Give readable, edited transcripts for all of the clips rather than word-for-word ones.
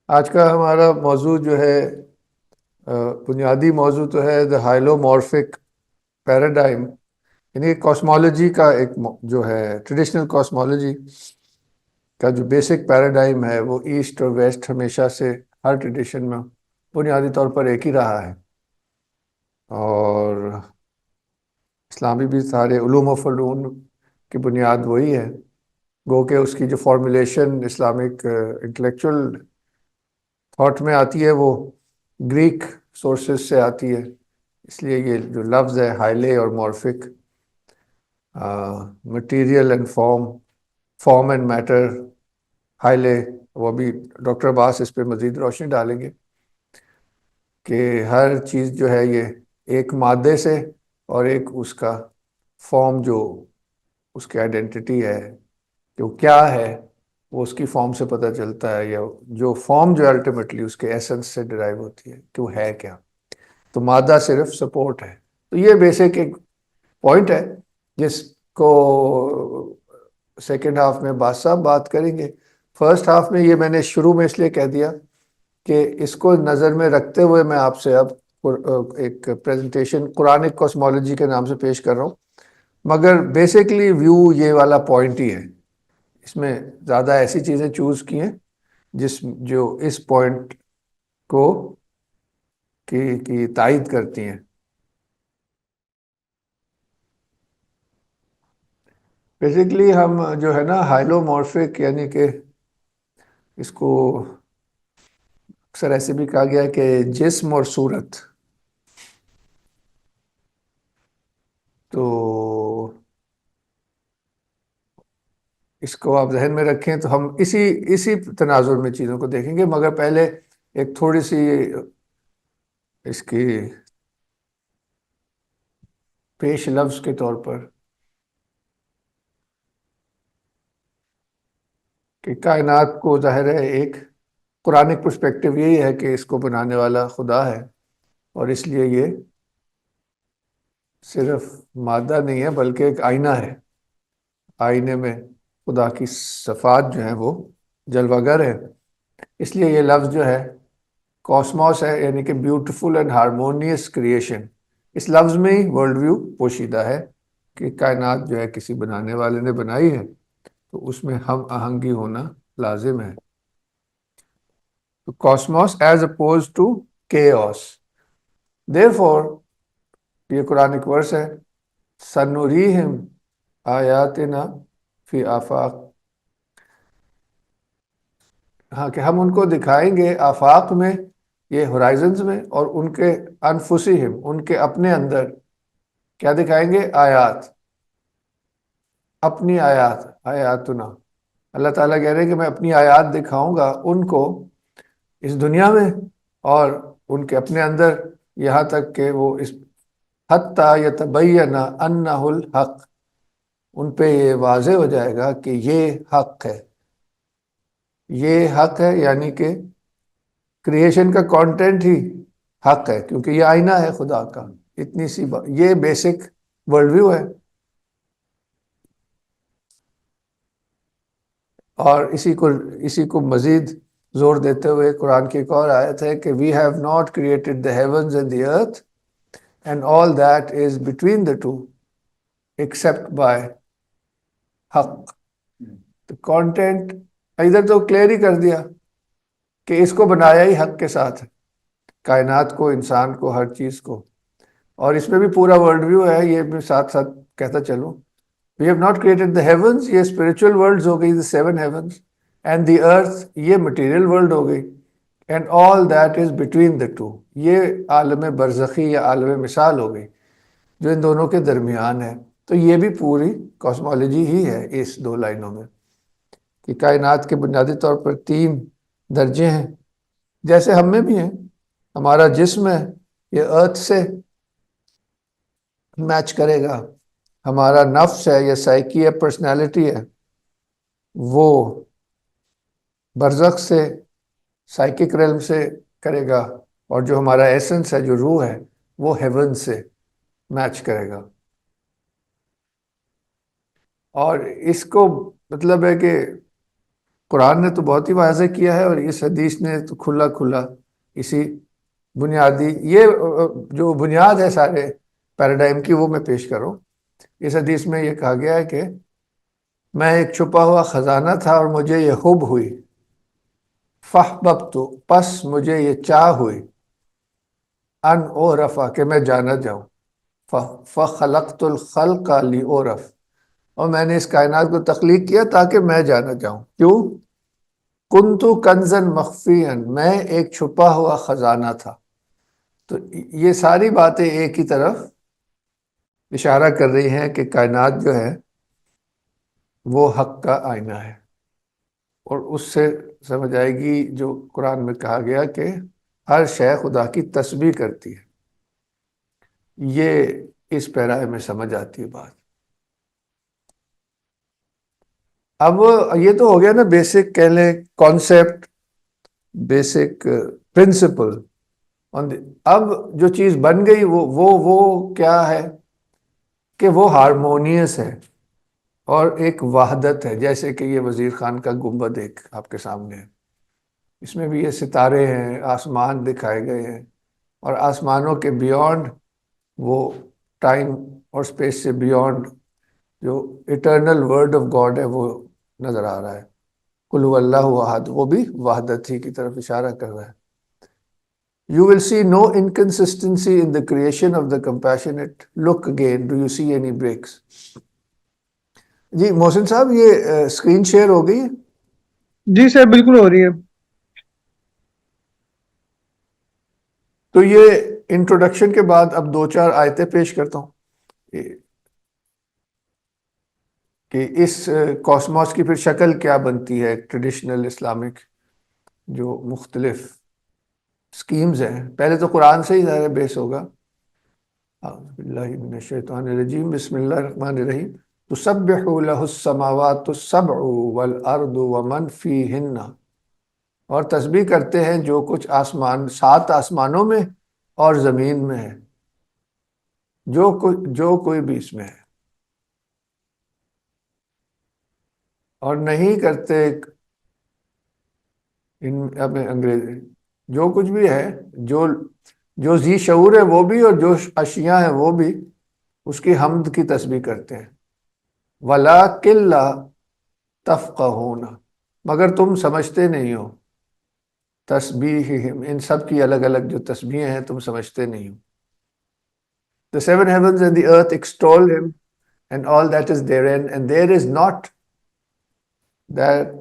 آج کا ہمارا موضوع جو ہے بنیادی موضوع تو ہے دا ہائلومورفک پیراڈائم، یعنی کاسمولوجی کا ایک جو ہے ٹریڈیشنل کاسمولوجی کا جو بیسک پیراڈائم ہے وہ ایسٹ اور ویسٹ ہمیشہ سے ہر ٹریڈیشن میں بنیادی طور پر ایک ہی رہا ہے، اور اسلامی بھی سارے علوم و فنون کی بنیاد وہی ہے، گو کہ اس کی جو فارمولیشن اسلامک انٹلیکچوئل تھاٹ میں آتی ہے وہ گریک سورسز سے آتی ہے، اس لیے یہ جو لفظ ہے ہائلے اور morphic, material and form and matter, hyle, وہ بھی ڈاکٹر عباس اس پہ مزید روشنی ڈالیں گے کہ ہر چیز جو ہے یہ ایک مادے سے اور ایک اس کا فارم جو اس کی آئیڈینٹی ہے کہ وہ کیا ہے، وہ اس کی فارم سے پتہ چلتا ہے، یا جو فارم جو الٹیمیٹلی اس کے ایسنس سے ڈرائیو ہوتی ہے کہ وہ ہے کیا، تو مادہ صرف سپورٹ ہے۔ تو یہ بیسک ایک پوائنٹ ہے جس کو سیکنڈ ہاف میں باس صاحب بات کریں گے۔ فرسٹ ہاف میں یہ میں نے شروع میں اس لیے کہہ دیا کہ اس کو نظر میں رکھتے ہوئے میں آپ سے اب ایک پریزنٹیشن قرآنک کاسمولوجی کے نام سے پیش کر رہا ہوں، مگر بیسکلی ویو یہ والا پوائنٹ ہی ہے، اس میں زیادہ ایسی چیزیں چوز کی ہیں جو اس پوائنٹ کو کی تائید کرتی ہیں۔ بیسکلی ہم جو ہے نا ہائلومورفک، یعنی کہ اس کو اکثر ایسے بھی کہا گیا ہے کہ جسم اور صورت، تو اس کو آپ ذہن میں رکھیں تو ہم اسی تناظر میں چیزوں کو دیکھیں گے، مگر پہلے ایک تھوڑی سی اس کی پیش لفظ کے طور پر کہ کائنات کو ظاہر ہے ایک قرآنک پرسپیکٹو یہی ہے کہ اس کو بنانے والا خدا ہے، اور اس لیے یہ صرف مادہ نہیں ہے بلکہ ایک آئینہ ہے، آئینے میں خدا کی صفات جو ہیں وہ جلوہ گر ہے، اس لیے یہ لفظ جو ہے کاسموس ہے، یعنی کہ بیوٹیفل اینڈ ہارمونیس کریشن، اس لفظ میں ہی ورلڈ ویو پوشیدہ ہے کہ کائنات جو ہے کسی بنانے والے نے بنائی ہے، تو اس میں ہم آہنگی ہونا لازم ہے۔ تو cosmos as opposed to chaos، therefore یہ قرآنک ورس ہے، سنوریہم آیاتنا فی آفاق، ہاں کہ ہم ان کو دکھائیں گے آفاق میں، یہ ہورائزنز میں، اور ان کے انفسہم، ان کے اپنے اندر کیا دکھائیں گے؟ آیات، اپنی آیات، آیاتنا، اللہ تعالیٰ کہہ رہے ہیں کہ میں اپنی آیات دکھاؤں گا ان کو اس دنیا میں اور ان کے اپنے اندر، یہاں تک کہ وہ اس حتیٰ یتبین انہ الحق، ان پہ یہ واضح ہو جائے گا کہ یہ حق ہے، یہ حق ہے، یعنی کہ کریشن کا کانٹینٹ ہی حق ہے، کیونکہ یہ آئینہ ہے خدا کا۔ اتنی سی یہ بیسک ورلڈ ویو ہے، اور اسی کو مزید زور دیتے ہوئے قرآن کی ایک اور آیت ہے کہ we have not created the heavens and the earth and all that is between the two except by حق۔ تو کانٹینٹ ادھر تو کلیئر ہی کر دیا کہ اس کو بنایا ہی حق کے ساتھ ہے، کائنات کو، انسان کو، ہر چیز کو، اور اس میں بھی پورا ورلڈ ویو ہے، یہ بھی ساتھ ساتھ کہتا چلوں۔ We have not created the heavens، یہ spiritual worlds ہو گئی، the seven heavens، and the earth، یہ material world ہو گئی، and all that is between the two، یہ عالم برزخی یا عالم مثال ہو گئی جو ان دونوں کے درمیان ہے۔ تو یہ بھی پوری کاسمولوجی ہی ہے اس دو لائنوں میں، کہ کائنات کے بنیادی طور پر تین درجے ہیں، جیسے ہم میں بھی ہیں، ہمارا جسم ہے یہ ارتھ سے میچ کرے گا، ہمارا نفس ہے یا سائیکی ہے، پرسنالٹی ہے، وہ برزخ سے، سائیکک ریلم سے کرے گا، اور جو ہمارا ایسنس ہے، جو روح ہے، وہ ہیون سے میچ کرے گا۔ اور اس کو مطلب ہے کہ قرآن نے تو بہت ہی واضح کیا ہے، اور اس حدیث نے تو کھلا کھلا اسی بنیادی، یہ جو بنیاد ہے سارے پیراڈائم کی، وہ میں پیش کروں. اس حدیث میں یہ کہا گیا ہے کہ میں ایک چھپا ہوا خزانہ تھا اور مجھے یہ حب ہوئی، فاحببت، پس مجھے یہ چاہ ہوئی، ان اعرف، کہ میں جانا جاؤں، فخلقت الخلق لأعرف، اور میں نے اس کائنات کو تخلیق کیا تاکہ میں جانا جاؤں. کیوں؟ کنتو کنزن مخفیًا، میں ایک چھپا ہوا خزانہ تھا. تو یہ ساری باتیں ایک ہی طرف اشارہ کر رہی ہیں کہ کائنات جو ہے وہ حق کا آئینہ ہے. اور اس سے سمجھ آئے گی جو قرآن میں کہا گیا کہ ہر شے خدا کی تسبیح کرتی ہے. یہ اس پیرائے میں سمجھ آتی ہے بات. اب یہ تو ہو گیا نا بیسک کہہ لیں کانسیپٹ، بیسک پرنسپل. اب جو چیز بن گئی وہ کیا ہے کہ وہ ہارمونیس ہے اور ایک وحدت ہے. جیسے کہ یہ وزیر خان کا گنبد ایک آپ کے سامنے ہے، اس میں بھی یہ ستارے ہیں، آسمان دکھائے گئے ہیں، اور آسمانوں کے بیونڈ وہ ٹائم اور سپیس سے بیونڈ جو اٹرنل ورڈ آف گاڈ ہے وہ نظر آ رہا ہے. قل هو اللہ احد، وہ بھی وحدت ہی کی طرف اشارہ کر رہا ہے. You will see no inconsistency in the creation of the compassionate. Look again, do you see any breaks? جی محسن صاحب، یہ اسکرین شیئر ہو گئی ہے؟ جی سر بالکل ہو رہی ہے. تو یہ انٹروڈکشن کے بعد اب 2-4 آیتیں پیش کرتا ہوں کہ اس کاسموس کی پھر شکل کیا بنتی ہے. ٹریڈیشنل اسلامک جو مختلف سکیمز ہیں، پہلے تو قرآن سے ہی ظاہر بیس ہوگا. اعوذ باللہ من الشیطان الرجیم، بسم اللہ الرحمن الرحیم. تسبح له السماوات السبع والارض ومن فیہن، اور تسبیح کرتے ہیں جو کچھ آسمان، 7 آسمانوں میں اور زمین میں ہے، جو کوئی بھی اس میں ہے. اور نہیں کرتے اپنے انگریزی، جو کچھ بھی ہے، جو ذی شعور ہے وہ بھی، اور جو اشیاء ہیں وہ بھی اس کی حمد کی تسبیح کرتے ہیں. وَلَٰكِن لَّا تَفْقَهُونَ، مگر تم سمجھتے نہیں ہو. تسبیحہم، ان سب کی الگ الگ جو تسبیحیں ہیں تم سمجھتے نہیں ہو. The 7 heavens and the earth extol him and all that is therein, and there is not that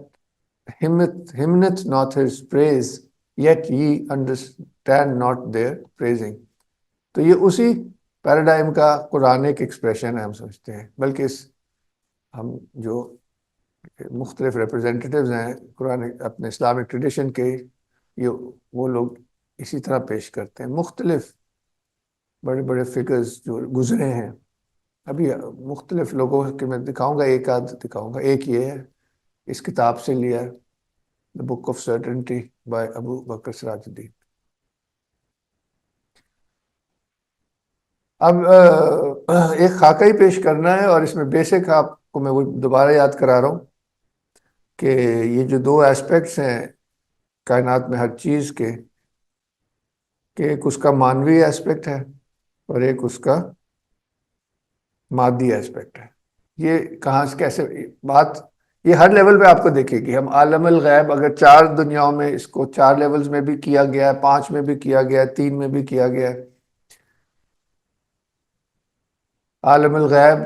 hymneth not his praise, yet ye understand not their praising. تو یہ اسی پیراڈائم کا قرآنک ایکسپریشن ہے ہم سمجھتے ہیں. بلکہ ہم جو مختلف ریپرزینٹیٹیوز ہیں قرآن اپنے اسلامک ٹریڈیشن کے، یہ وہ لوگ اسی طرح پیش کرتے ہیں. مختلف بڑے بڑے فگرز جو گزرے ہیں، ابھی مختلف لوگوں کے میں دکھاؤں گا، ایک آدھ دکھاؤں گا. ایک یہ ہے، اس کتاب سے لیا ہے، The Book of Certainty by ابو بکر سراج الدین. اب ایک خاکہ ہی پیش کرنا ہے، اور اس میں بیسک آپ کو میں وہ دوبارہ یاد کرا رہا ہوں کہ یہ جو 2 ایسپیکٹس ہیں کائنات میں ہر چیز کے، کہ ایک اس کا مانوی ایسپیکٹ ہے اور ایک اس کا مادی ایسپیکٹ ہے. یہ کہاں سے کیسے بات، یہ ہر لیول پہ آپ کو دیکھے گی. ہم عالم الغیب اگر 4 دنیاؤں میں اس کو 4 لیولز میں بھی کیا گیا ہے، 5 میں بھی کیا گیا ہے، 3 میں بھی کیا گیا ہے. عالم الغیب،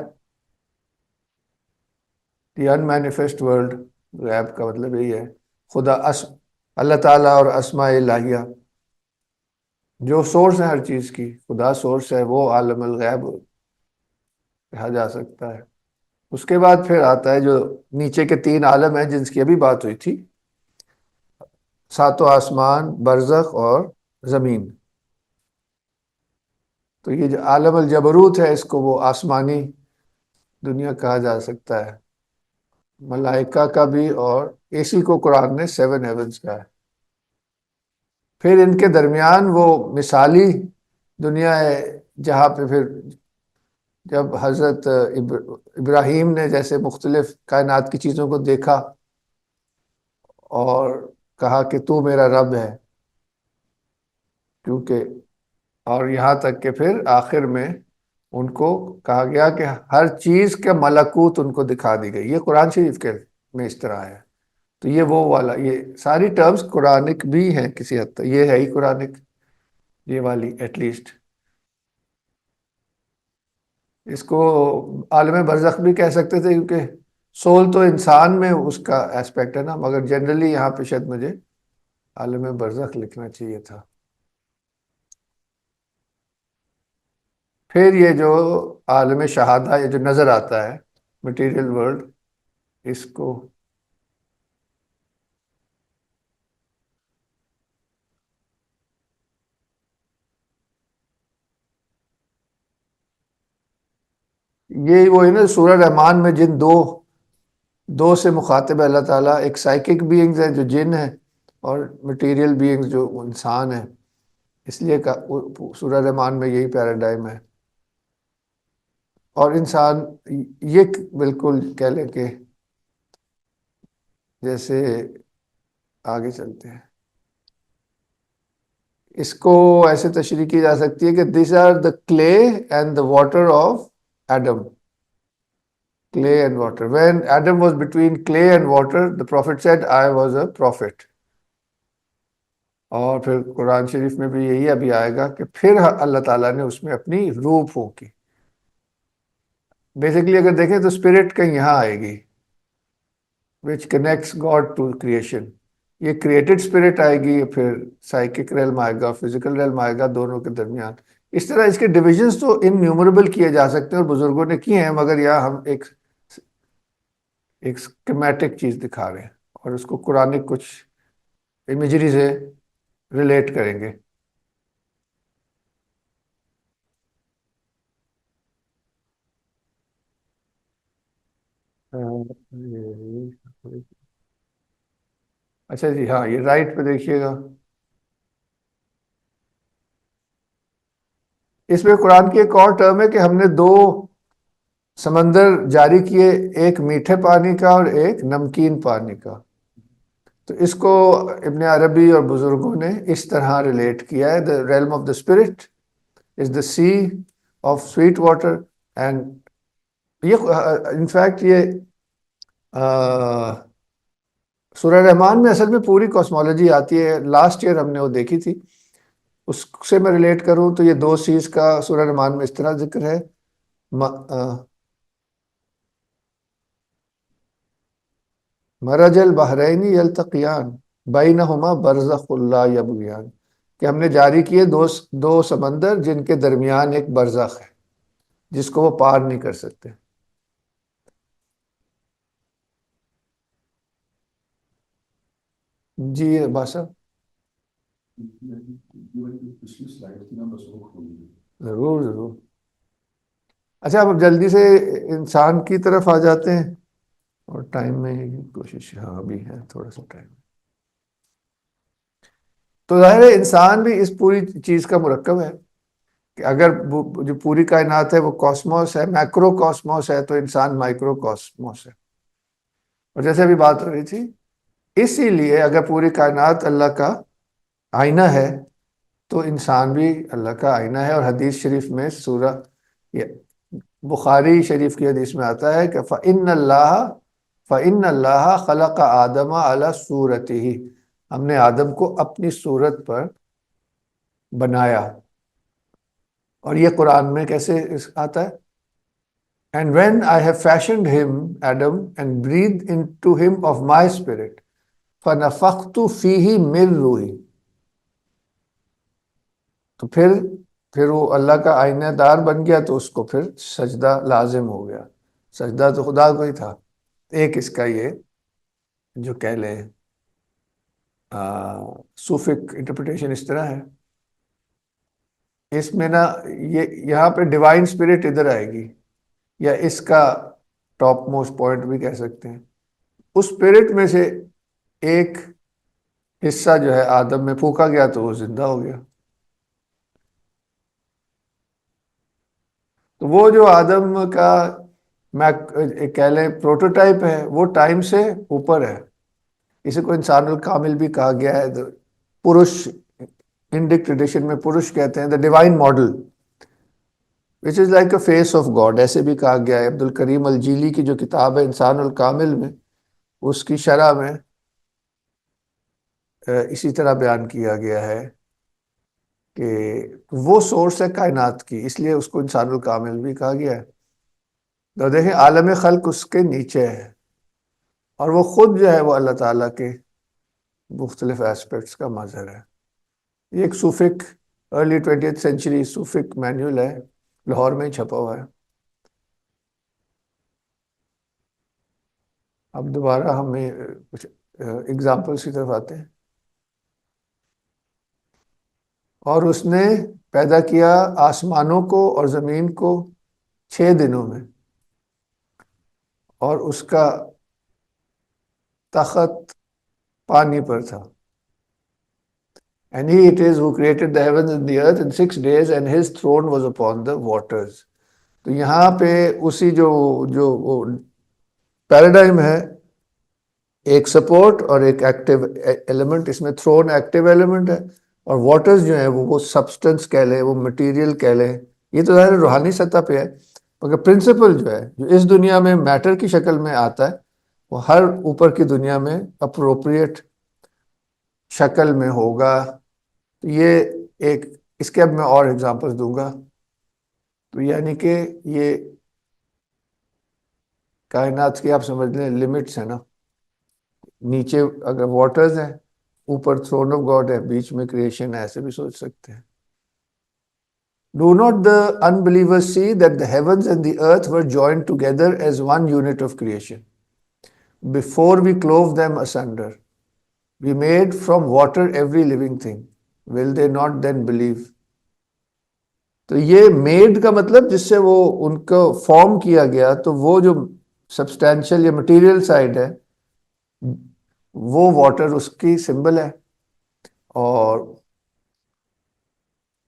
دی ان مینیفیسٹ ورلڈ، غیب کا مطلب یہی ہے خدا، اللہ تعالیٰ اور اسماء الہیہ جو سورس ہے ہر چیز کی. خدا سورس ہے، وہ عالم الغیب کہا جا سکتا ہے. اس کے بعد پھر آتا ہے جو نیچے کے 3 عالم ہیں جن کی ابھی بات ہوئی تھی، 7 آسمان، برزخ اور زمین. تو یہ جو عالم الجبروت ہے، اس کو وہ آسمانی دنیا کہا جا سکتا ہے، ملائکہ کا بھی، اور اسی کو قرآن نے 7 ہیونز کہا ہے. پھر ان کے درمیان وہ مثالی دنیا ہے جہاں پہ پھر جب حضرت ابراہیم نے جیسے مختلف کائنات کی چیزوں کو دیکھا اور کہا کہ تو میرا رب ہے، کیونکہ اور یہاں تک کہ پھر آخر میں ان کو کہا گیا کہ ہر چیز کا ملکوت ان کو دکھا دی گئی. یہ قرآن شریف کے میں اس طرح ہے. تو یہ وہ والا، یہ ساری ٹرمز قرآنک بھی ہیں کسی حد تک، یہ ہے ہی قرآنک، یہ والی ایٹ لیسٹ. اس کو عالم برزخ بھی کہہ سکتے تھے، کیونکہ سول تو انسان میں اس کا ایسپیکٹ ہے نا، مگر جنرلی یہاں پہ شاید مجھے عالم برزخ لکھنا چاہیے تھا. پھر یہ جو عالم شہادہ، یہ جو نظر آتا ہے مٹیریل ورلڈ، اس کو یہ وہی نا سورہ رحمان میں جن دو سے مخاطب ہے اللہ تعالیٰ، ایک سائیکک بینگز ہیں جو جن ہیں، اور مٹیریل بینگز جو انسان ہیں. اس لیے سورہ رحمان میں یہی پیراڈائم ہے. اور انسان یہ بالکل کہہ لیں کہ جیسے آگے چلتے ہیں، اس کو ایسے تشریح کی جا سکتی ہے کہ these are the clay and the water of Adam. Clay and water. When Adam was between clay and water, the prophet said, I was a prophet. اور پھر قرآن شریف میں بھی یہی ابھی آئے گا کہ پھر اللہ تعالیٰ نے اس میں اپنی روح پھونکی. بیسیکلی اگر دیکھیں تو اسپرٹ کہیں یہاں آئے گی which connects God to creation. یہ کریٹڈ اسپرٹ آئے گی، پھر سائیکک ریلم آئے گا، فزیکل ریلم آئے گا، دونوں کے درمیان. اس طرح اس کے ڈویژنز تو انیومریبل کیے جا سکتے ہیں اور بزرگوں نے کیے ہیں، مگر یہاں ہم ایک اسکیمیٹک چیز دکھا رہے ہیں اور اس کو قرآنک کچھ امیجری سے ریلیٹ کریں گے. اچھا جی، ہاں یہ رائٹ پہ دیکھیے گا. اس میں قرآن کی ایک اور ٹرم ہے کہ ہم نے دو سمندر جاری کیے، ایک میٹھے پانی کا اور ایک نمکین پانی کا. تو اس کو ابن عربی اور بزرگوں نے اس طرح ریلیٹ کیا ہے. The realm of the spirit is the sea of sweet water. And یہ انفیکٹ یہ سورہ رحمان میں اصل میں پوری کاسمولوجی آتی ہے. لاسٹ ایئر ہم نے وہ دیکھی تھی، اس سے میں ریلیٹ کروں تو یہ دو سیز کا سورہ رحمان میں اس طرح ذکر ہے. مرج البحرین یلتقیان بینہما برزخ لا یبغیان، کہ ہم نے جاری کیے دو سمندر جن کے درمیان ایک برزخ ہے جس کو وہ پار نہیں کر سکتے. جی باسا ضرور ضرور. اچھا اب جلدی سے انسان کی طرف آ جاتے ہیں، اور ٹائم میں کوشش، ہاں ابھی ہے تھوڑا سا ٹائم. تو ظاہر ہے انسان بھی اس پوری چیز کا مرکب ہے کہ اگر جو پوری کائنات ہے وہ کاسموس ہے، میکرو کاسموس ہے، تو انسان مائکرو کاسموس ہے. اور جیسے ابھی بات ہو رہی تھی، اسی لیے اگر پوری کائنات اللہ کا آئینہ ہے تو انسان بھی اللہ کا آئینہ ہے. اور حدیث شریف میں سورہ بخاری شریف کی حدیث میں آتا ہے کہ فَإِنَّ اللَّهَ خَلَقَ آدَمَ عَلَى صُورَتِهِ، ہم نے آدم کو اپنی صورت پر بنایا. اور یہ قرآن میں کیسے آتا ہے؟ And when I have fashioned him, Adam, and breathed into him of my spirit, فَنَفَخْتُ فِيهِ مِن رُوحِي. تو پھر وہ اللہ کا آئینہ دار بن گیا، تو اس کو پھر سجدہ لازم ہو گیا. سجدہ تو خدا کو ہی تھا. ایک اس کا یہ جو کہہ لیں صوفک انٹرپریٹیشن اس طرح ہے. اس میں نا یہاں پہ ڈیوائن اسپرٹ ادھر آئے گی، یا اس کا ٹاپ موسٹ پوائنٹ بھی کہہ سکتے ہیں. اس اسپرٹ میں سے ایک حصہ جو ہے آدم میں پھونکا گیا تو وہ زندہ ہو گیا. تو وہ جو آدم کا میں کہہ لیں پروٹوٹائپ ہے، وہ ٹائم سے اوپر ہے. اسی کو انسان الکامل بھی کہا گیا ہے. پرش انڈک ٹریڈیشن میں پرش کہتے ہیں the divine model which is like a face of God, ایسے بھی کہا گیا ہے. عبد الکریم الجیلی کی جو کتاب ہے انسان الکامل میں، اس کی شرح میں اسی طرح بیان کیا گیا ہے کہ وہ سورس ہے کائنات کی، اس لیے اس کو انسان الکامل بھی کہا گیا ہے. تو دیکھیں عالم خلق اس کے نیچے ہے، اور وہ خود جو ہے وہ اللہ تعالیٰ کے مختلف ایسپیکٹس کا مظہر ہے. یہ ایک صوفک ارلی 20th سینچری صوفک مینیول ہے، لاہور میں ہی چھپا ہوا ہے. اب دوبارہ ہمیں کچھ ایگزامپلس کی طرف آتے ہیں. اور اس نے پیدا کیا آسمانوں کو اور زمین کو 6 دنوں میں، اور اس کا تخت پانی پر تھا. And he it is who created the heavens and the earth in 6 days and his throne was upon the waters. تو یہاں پہ اسی جو پیراڈائم ہے، ایک سپورٹ اور ایک ایکٹیو ایلیمنٹ. اس میں تھرون ایکٹیو ایلیمنٹ ہے، اور واٹرز جو ہیں وہ سبسٹنس کہہ لیں، وہ مٹیریل کہہ لیں. یہ تو ظاہر روحانی سطح پہ ہے، مگر پرنسپل جو ہے جو اس دنیا میں میٹر کی شکل میں آتا ہے، وہ ہر اوپر کی دنیا میں اپروپریٹ شکل میں ہوگا. تو یہ ایک، اس کے اب میں اور ایگزامپلس دوں گا. تو یعنی کہ یہ کائنات کی آپ سمجھ لیں لمٹس ہیں نا. نیچے اگر واٹرز ہیں، اوپر تھرون آف گاڈ ہے، بیچ میں کریشن ہے، ایسے بھی سوچ سکتے ہیں. Do not the unbelievers see that the heavens and the earth were joined together as one unit of creation? Before we clove them asunder, we made from water every living thing. Will they not then believe? تو یہ made کا مطلب جس سے وہ ان کو form کیا گیا، تو وہ جو سبسٹینشیل یا مٹیریل سائڈ ہے وہ واٹر اس کی سمبل ہے.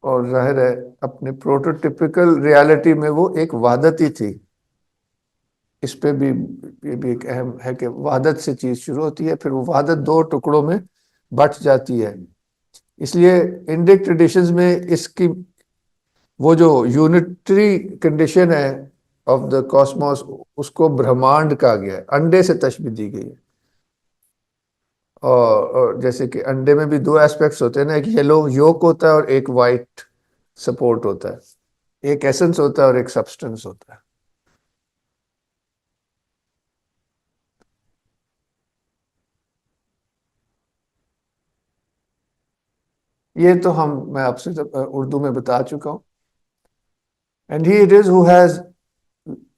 اور ظاہر ہے اپنے پروٹوٹیپیکل ریالٹی میں وہ ایک وحدت ہی تھی. اس پہ بھی یہ بھی ایک اہم ہے کہ وحدت سے چیز شروع ہوتی ہے، پھر وہ وحدت 2 ٹکڑوں میں بٹ جاتی ہے. اس لیے انڈک ٹریڈیشنز میں اس کی وہ جو یونٹری کنڈیشن ہے آف دا کاسموس، اس کو برہمانڈ کہا گیا ہے. انڈے سے تشبیہ دی گئی ہے. اور جیسے کہ انڈے میں بھی 2 ایسپیکٹس ہوتے ہیں نا، ایک یلو یوک ہوتا ہے اور ایک وائٹ سپورٹ ہوتا ہے. ایک ایسنس ہوتا ہے اور ایک سبسٹنس ہوتا ہے. یہ تو میں آپ سے اردو میں بتا چکا ہوں. And he it is who has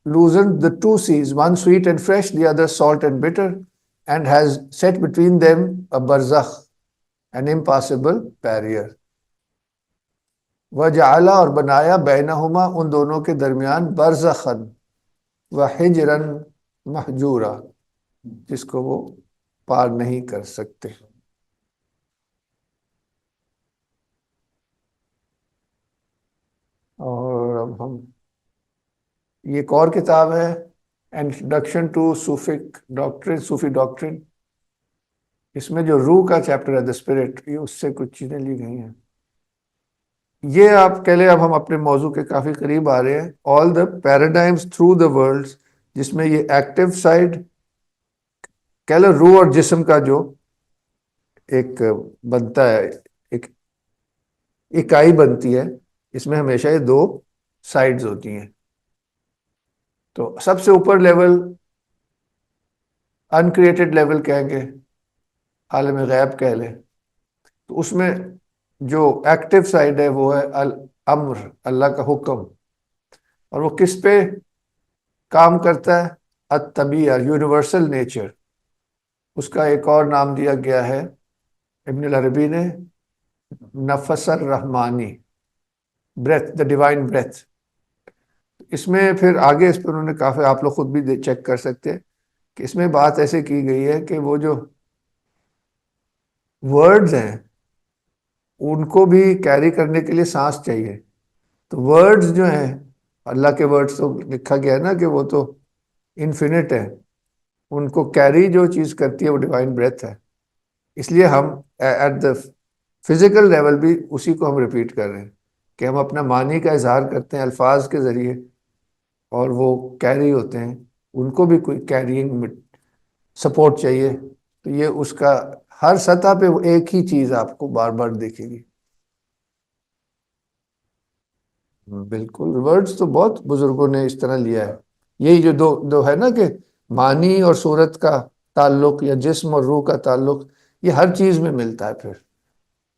loosened the 2 seas, one sweet and fresh, the other salt and bitter, and has set between them a barzakh, an impassable barrier. وَجَعَلَ اور بنایا بینہما ان دونوں کے درمیان برزخاً وحجراً محجورا، جس کو وہ پار نہیں کر سکتے. اور اب ہم یہ ایک اور کتاب ہے انٹروڈکشن ٹو صوفک ڈاکٹرن، صوفی ڈاکٹرن. اس میں جو روح کا چیپٹر ہے دا اسپرٹ، یہ اس سے کچھ چیزیں لی گئی ہیں. یہ آپ کہہ لیں اب ہم اپنے موضوع کے کافی قریب آ رہے ہیں. آل دا پیراڈائمس تھرو دا ورلڈ، جس میں یہ ایکٹیو سائڈ کہہ لو روح اور جسم کا جو ایک بنتا ہے، ایک اکائی بنتی ہے، اس میں ہمیشہ یہ 2 سائڈز ہوتی ہیں. تو سب سے اوپر لیول انکریٹڈ لیول کہیں گے، عالم غیب کہہ لیں. تو اس میں جو ایکٹیو سائڈ ہے وہ ہے الامر، اللہ کا حکم. اور وہ کس پہ کام کرتا ہے؟ الطبیعہ، یونیورسل نیچر. اس کا ایک اور نام دیا گیا ہے ابن العربی نے نفس Alrahmani, breath, the divine breath. اس میں پھر آگے اس پہ انہوں نے کافی، آپ لوگ خود بھی چیک کر سکتے ہیں کہ اس میں بات ایسے کی گئی ہے کہ وہ جو ورڈز ہیں ان کو بھی کیری کرنے کے لیے سانس چاہیے. تو ورڈز جو ہیں، اللہ کے ورڈز تو لکھا گیا ہے نا کہ وہ تو انفینٹ ہے، ان کو کیری جو چیز کرتی ہے وہ ڈیوائن بریتھ ہے. اس لیے ہم ایٹ دا فزیکل لیول بھی اسی کو ہم ریپیٹ کر رہے ہیں کہ ہم اپنا معنی کا اظہار کرتے ہیں الفاظ کے ذریعے، اور وہ کیری ہوتے ہیں، ان کو بھی کوئی کیرینگ سپورٹ چاہیے، تو یہ اس کا ہر سطح پہ وہ ایک ہی چیز آپ کو بار بار دیکھے گی۔ بالکل، ورڈز تو بہت بزرگوں نے اس طرح لیا ہے، یہی جو دو ہے نا کہ معنی اور صورت کا تعلق یا جسم اور روح کا تعلق، یہ ہر چیز میں ملتا ہے، پھر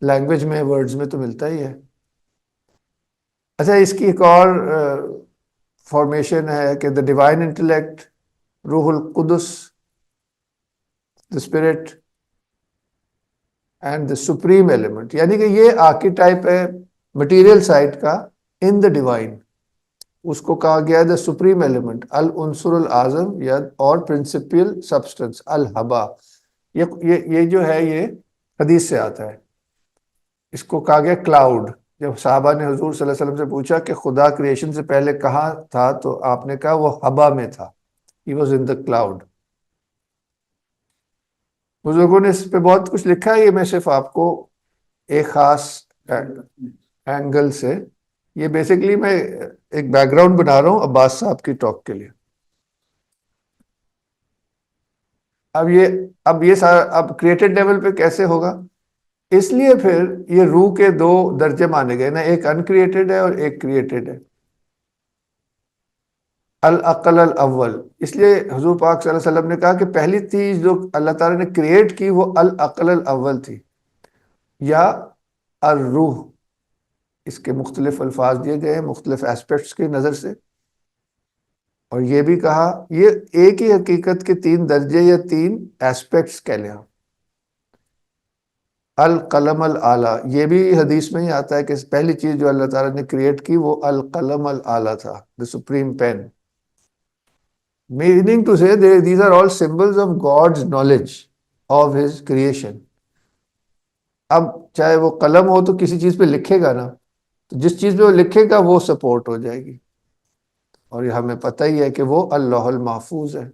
لینگویج میں ورڈز میں تو ملتا ہی ہے۔ اچھا، اس کی ایک اور فارمیشن ہے کہ دا ڈیوائن انٹلیکٹ، روح القدس، the spirit and the supreme element, یعنی کہ یہ آرکیٹائپ ہے مٹیریل سائڈ کا ان دا ڈیوائن، اس کو کہا گیا ہے دا سپریم ایلیمنٹ، العنصر الاعظم، یا اور پرنسپل سبسٹنس الہبا۔ یہ جو ہے یہ حدیث سے آتا ہے، اس کو کہا گیا کلاؤڈ۔ جب صحابہ نے حضور صلی اللہ علیہ وسلم سے پوچھا کہ خدا کریشن سے پہلے کہاں تھا، تو آپ نے کہا وہ ہبا میں تھا، he was in the cloud. بزرگوں نے اس پہ بہت کچھ لکھا ہے، یہ میں صرف آپ کو ایک خاص اینگل سے، یہ بیسیکلی میں ایک بیک گراؤنڈ بنا رہا ہوں عباس صاحب کی ٹاک کے لیے۔ اب یہ سارا اب کریٹڈ لیول پہ کیسے ہوگا؟ اس لیے پھر یہ روح کے دو درجے مانے گئے نا، ایک انکریٹڈ ہے اور ایک کریٹڈ ہے، العقل الاول۔ اس لیے حضور پاک صلی اللہ علیہ وسلم نے کہا کہ پہلی چیز جو اللہ تعالیٰ نے کریٹ کی وہ العقل الاول تھی، یا الروح۔ اس کے مختلف الفاظ دیے گئے ہیں مختلف ایسپیکٹس کی نظر سے، اور یہ بھی کہا یہ ایک ہی حقیقت کے تین درجے یا تین ایسپیکٹس کہہ لیں۔ القلم العلیٰ، یہ بھی حدیث میں ہی آتا ہے کہ پہلی چیز جو اللہ تعالیٰ نے کریٹ کی وہ القلم العلیٰ تھا، the supreme pen، meaning to say these are all symbols of God's knowledge of his creation۔ اب چاہے وہ قلم ہو تو کسی چیز پہ لکھے گا نا، تو جس چیز پہ وہ لکھے گا وہ سپورٹ ہو جائے گی، اور یہ ہمیں پتہ ہی ہے کہ وہ اللوح المحفوظ ہے۔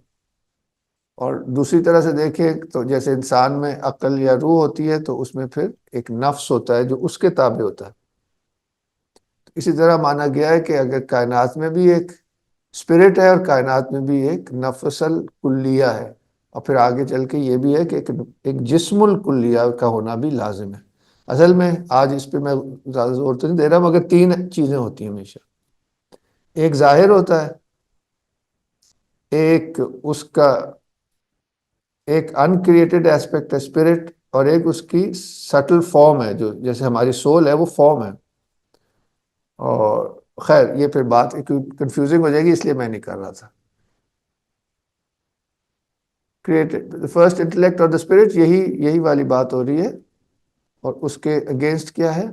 اور دوسری طرح سے دیکھیں تو جیسے انسان میں عقل یا روح ہوتی ہے، تو اس میں پھر ایک نفس ہوتا ہے جو اس کے تابع ہوتا ہے۔ اسی طرح مانا گیا ہے کہ اگر کائنات میں بھی ایک اسپرٹ ہے اور کائنات میں بھی ایک نفس الکلیہ ہے، اور پھر آگے چل کے یہ بھی ہے کہ ایک جسم الکلیہ کا ہونا بھی لازم ہے۔ اصل میں آج اس پہ میں زیادہ زور تو نہیں دے رہا، مگر تین چیزیں ہوتی ہیں ہمیشہ، ایک ظاہر ہوتا ہے، ایک اس کا ایک انکریٹڈ ایسپیکٹ ہے اسپرٹ، اور ایک اس کی سٹل فارم ہے، جو جیسے ہماری سول ہے وہ فارم ہے۔ اور خیر یہ پھر بات کنفیوزنگ ہو جائے گی، اس لیے میں نہیں کر رہا تھا۔ کریٹڈ فرسٹ انٹلیکٹ اور دا اسپرٹ، یہی والی بات ہو رہی ہے، اور اس کے اگینسٹ کیا ہے؟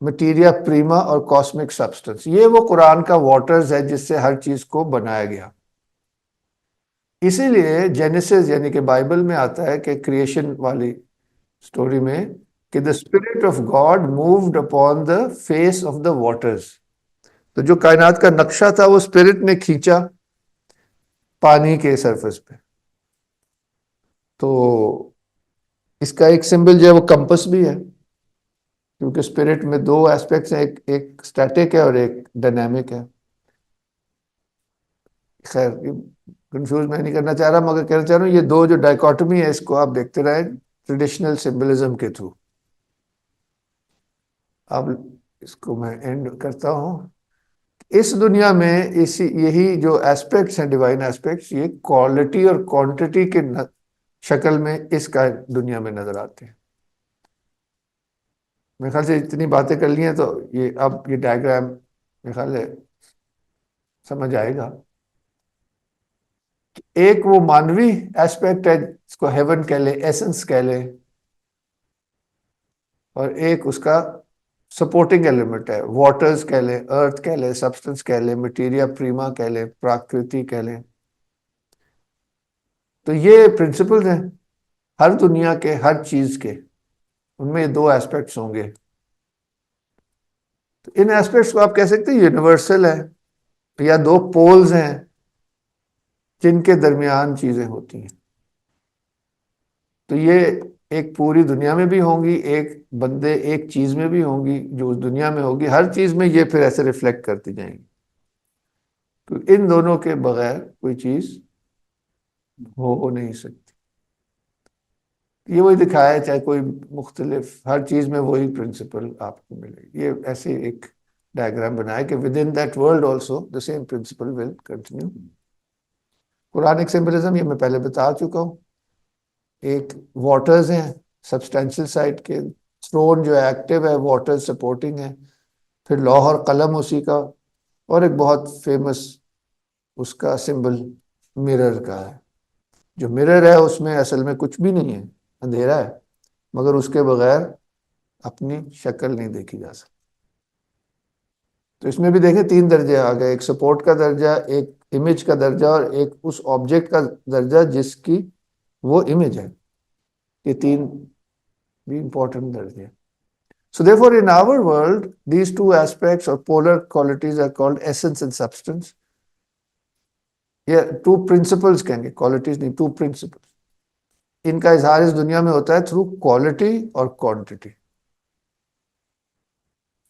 مٹیریا پریما اور کاسمک سبسٹنس، یہ وہ قرآن کا واٹرز ہے جس سے ہر چیز کو بنایا گیا۔ اسی لیے جینیسس یعنی کہ بائبل میں آتا ہے کہ کریشن والی سٹوری میں کہ the spirit of God moved upon the face of the waters، تو جو کائنات کا نقشہ تھا وہ اسپرٹ نے کھینچا پانی کے سرفس پہ۔ تو اس کا ایک سمبل جو ہے وہ کمپس بھی ہے، کیونکہ اسپرٹ میں دو ایسپیکٹس ہیں، ایک اسٹیٹک ہے اور ایک ڈائنامک ہے۔ خیر کنفیوز میں نہیں کرنا چاہ رہا، مگر کہنا چاہ رہا ہوں یہ دو جو ڈائیکاٹمی ہے اس کو آپ دیکھتے رہیں ٹریڈیشنل سمبلزم کے تھرو۔ اب اس کو میں اینڈ کرتا ہوں۔ اس دنیا میں یہی جو ایسپیکٹس ہیں ڈیوائن ایسپیکٹس، یہ کوالٹی اور کوانٹٹی کے شکل میں اس کا دنیا میں نظر آتے ہیں۔ میرے خیال سے اتنی باتیں کر لی ہیں تو اب یہ ڈائیگرام میرے خیال ہے سمجھ آئے گا۔ ایک وہ مانوی ایسپیکٹ ہے، اس کو ہیون کہہ لیں، ایسنس کہہ لیں، اور ایک اس کا سپورٹنگ ایلیمنٹ ہے، واٹرز کہہ لیں، ارتھ کہہ لیں، سبسٹنس کہہ لیں، مٹیریا پریما کہہ لیں، پراکرتی کہہ لیں۔ تو یہ پرنسپلز ہیں ہر دنیا کے ہر چیز کے، ان میں یہ دو ایسپیکٹس ہوں گے۔ تو ان ایسپیکٹس کو آپ کہہ سکتے ہیں یونیورسل ہے، یا دو پولز ہیں جن کے درمیان چیزیں ہوتی ہیں۔ تو تو یہ ایک پوری دنیا میں بھی ہوں گی، ایک بندے ایک چیز میں بھی ہوں گی جو اس دنیا میں ہوگی، ہر چیز میں یہ پھر ایسے ریفلیکٹ کرتی جائیں گی. تو ان دونوں کے بغیر کوئی چیز ہو نہیں سکتی. یہ وہی دکھایا ہے، چاہے کوئی مختلف ہر چیز میں وہی پرنسپل آپ کو ملے گی. یہ ایسے ایک ڈائیگرام بنایا کہ with in that world also the same principle will continue. Quranic symbolism یہ میں پہلے بتا چکا ہوں. ایک واٹرز ہیں سبسٹینشل سائڈ کے، تھرون جو ایکٹیو ہے، واٹر سپورٹنگ ہے، پھر لوح اور قلم اسی کا، اور ایک بہت فیمس اس کا سمبل مرر کا ہے. جو مرر ہے اس میں اصل میں کچھ بھی نہیں ہے، اندھیرا ہے، مگر اس کے بغیر اپنی شکل نہیں دیکھی جا سکتی. تو اس میں بھی دیکھیں 3 درجے آ گئے، ایک سپورٹ کا درجہ، ایک امیج کا درجہ، اور ایک اس آبجیکٹ کا درجہ جس کی وہ امیج ہے. یہ 3 بھی امپورٹنٹ درجے. So therefore in our world these two aspects or polar qualities are called essence and substance. یہ 2 principles کہیں گے، qualities نہیں، 2 principles. ان کا اظہار اس دنیا میں ہوتا ہے through quality اور quantity.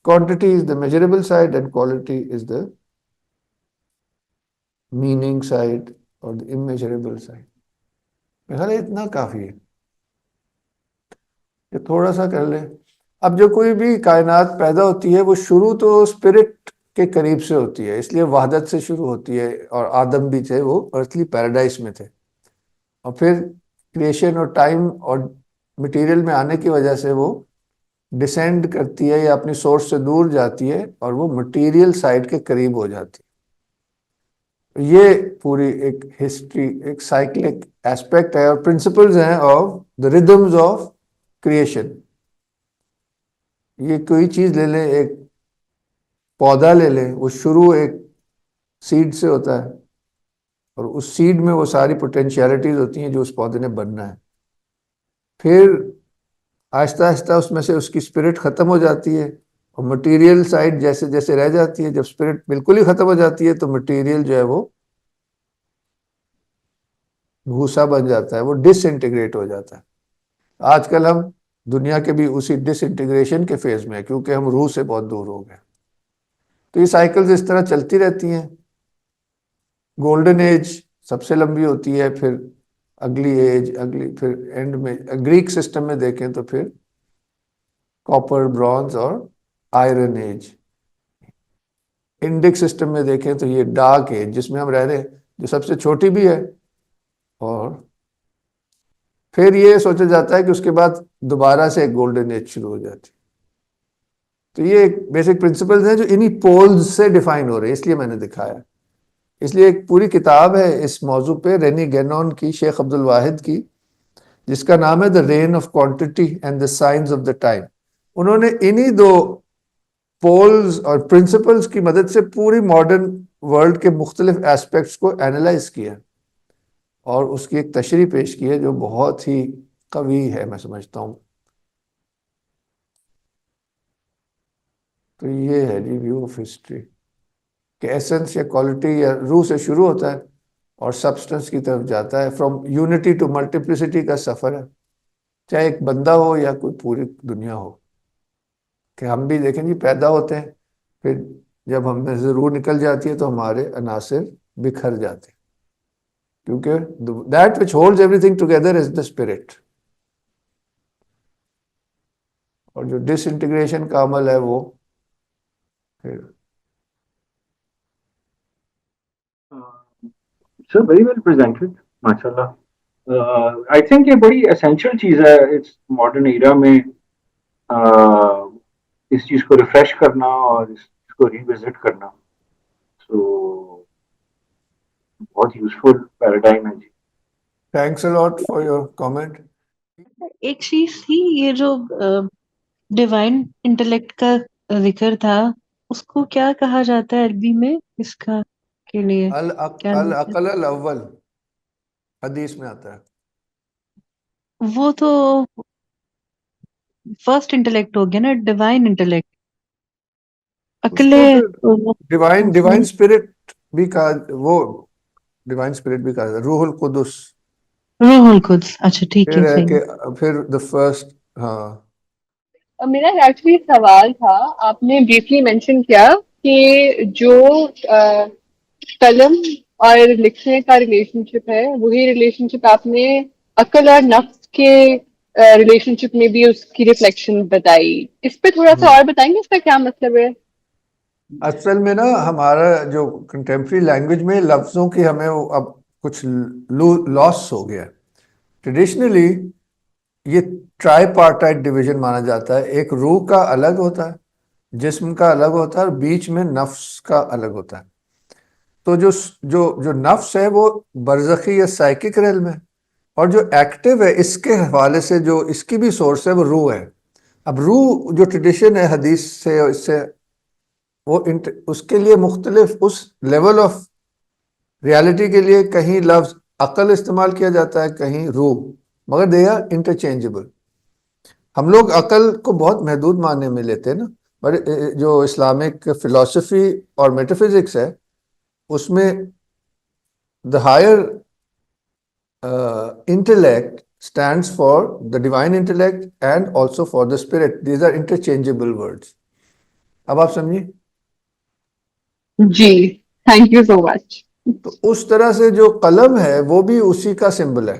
Quantity is the measurable side and quality is the meaning side or the immeasurable side. میرا خیال ہے اتنا کافی ہے کہ تھوڑا سا کر لیں. اب جو کوئی بھی کائنات پیدا ہوتی ہے وہ شروع تو اسپرٹ کے قریب سے ہوتی ہے، اس لیے وحدت سے شروع ہوتی ہے. اور آدم بھی تھے، وہ ارتھلی پیراڈائز میں تھے، اور پھر کریشن اور ٹائم اور مٹیریل میں آنے کی وجہ سے وہ ڈسینڈ کرتی ہے یا اپنی سورس سے دور جاتی ہے اور وہ مٹیریل سائڈ کے قریب ہو جاتی ہے. یہ پوری ایک ہسٹری، ایک سائیکلک ایسپیکٹ ہے، اور پرنسپلز ہیں آف دا ریدمز آف کریشن. یہ کوئی چیز لے لیں، ایک پودا لے لیں، وہ شروع ایک سیڈ سے ہوتا ہے، اور اس سیڈ میں وہ ساری پوٹینشیلٹیز ہوتی ہیں جو اس پودے نے بننا ہے. پھر آہستہ آہستہ اس میں سے اس کی اسپرٹ ختم ہو جاتی ہے، اور مٹیریل سائڈ جیسے جیسے رہ جاتی ہے. جب اسپرٹ بالکل ہی ختم ہو جاتی ہے تو مٹیریل جو ہے وہ بھوسا بن جاتا ہے، وہ ڈس انٹیگریٹ ہو جاتا ہے. آج کل ہم دنیا کے بھی اسی ڈس انٹیگریشن کے فیز میں ہیں، کیونکہ ہم روح سے بہت دور ہو گئے. تو یہ سائیکلز اس طرح چلتی رہتی ہیں. گولڈن ایج سب سے لمبی ہوتی ہے، پھر اگلی ایج، پھر اینڈ میں گریک سسٹم میں دیکھیں تو پھر کاپر، برونز اور آئرن ایج. انڈک سسٹم میں دیکھیں تو یہ ڈارک ایج جس میں ہم رہ رہے ہیں، جو سب سے چھوٹی بھی ہے. اور پھر یہ سوچا جاتا ہے کہ اس کے بعد دوبارہ سے ایک گولڈن ایج شروع ہو جاتی. تو یہ ایک بیسک پرنسپلز ہیں جو انہی پولز سے ڈیفائن ہو رہے ہیں، اس لیے میں نے دکھایا. اس لیے ایک پوری کتاب ہے اس موضوع پہ رینی گینون کی، شیخ عبد الواحد کی، جس کا نام ہے the reign of quantity and the science of the time. انہوں نے انہی 2 پولز اور پرنسپلز کی مدد سے پوری ماڈرن ورلڈ کے مختلف ایسپیکٹس کو اینالائز کیا اور اس کی ایک تشریح پیش کی ہے جو بہت ہی قوی ہے، میں سمجھتا ہوں. تو یہ ہے جی ویو آف ہسٹری کہ ایسنس یا کوالٹی یا روح سے شروع ہوتا ہے اور سبسٹنس کی طرف جاتا ہے. فرام یونٹی ٹو ملٹیپلسٹی کا سفر ہے، چاہے ایک بندہ ہو یا کوئی پوری دنیا ہو. کہ ہم بھی دیکھیں جی پیدا ہوتے ہیں، پھر جب ہم میں سے روح نکل جاتی ہے تو ہمارے عناصر بکھر جاتے ہیں، کیونکہ that which holds every thing together is the spirit. اور جو ڈس انٹیگریشن کا عمل ہے وہ پھر سر ویری ویل پریزنٹڈ ماشاء اللہ. آئی تھنک یہ بڑی اسینشیل چیز ہے اس ماڈرن ایرا میں، اس چیز کو ریفریش کرنا اور اس چیز کو ریوزٹ کرنا. سو بہت یوزفل پیراڈائم ہے جی. Thanks a lot for your comment. ایک چیز تھی یہ جو ڈیوائن انٹلیکٹ کا ذکر تھا، اس کو کیا کہا جاتا ہے عربی میں؟ اس کا کے لیے کیا العقل الاول حدیث میں آتا ہے. وہ تو فرسٹ انٹلیکٹ ہو گیا نا، ڈیوائن انٹلیکٹ. اس کو پھر ڈیوائن اسپرٹ بھی کہا، وہ ڈیوائن اسپرٹ بھی کہا جاتا ہے، روح القدس. روح القدس. اچھا ٹھیک پھر ہے ہے کہ صحیح. پھر دا فرسٹ. ہاں میرا ایکچولی سوال تھا، آپ نے بریفلی مینشن کیا کہ جو قلم اور لکھنے کا ریلیشن شپ ہے وہی ریلیشن شپ آپ نے عقل اور نفس کے ریلیشن شپ میں بھی اس کی ریفلیکشن بتائی. اس پہ تھوڑا سا اور بتائیں گے اس کا کیا مطلب ہے؟ اصل میں نا ہمارا جو کنٹمپری لینگویج میں لفظوں کی ہمیں اب کچھ لاس ہو گیا. ٹریڈیشنلی یہ ٹرائی پارٹائٹ ڈویژن مانا جاتا ہے. ایک روح کا الگ ہوتا ہے، جسم کا الگ ہوتا ہے، اور بیچ میں نفس کا الگ ہوتا ہے. تو جو نفس ہے وہ برزخی یا سائیکک ریلم ہے، اور جو ایکٹیو ہے اس کے حوالے سے جو اس کی بھی سورس ہے وہ روح ہے. اب روح جو ٹریڈیشن ہے حدیث سے اور اس سے، وہ اس کے لیے مختلف اس لیول آف ریالٹی کے لیے کہیں لفظ عقل استعمال کیا جاتا ہے، کہیں روح، مگر دے آر انٹرچینجبل. ہم لوگ عقل کو بہت محدود معنی میں لیتے ہیں نا، پر جو اسلامک فلسفی اور میٹافزکس ہے اس میں the higher intellect stands for the divine intellect and also for the spirit. These are interchangeable words. اب آپ سمجھیں. جی تھینک یو سو مچ. تو اس طرح سے جو قلم ہے وہ بھی اسی کا سمبل ہے.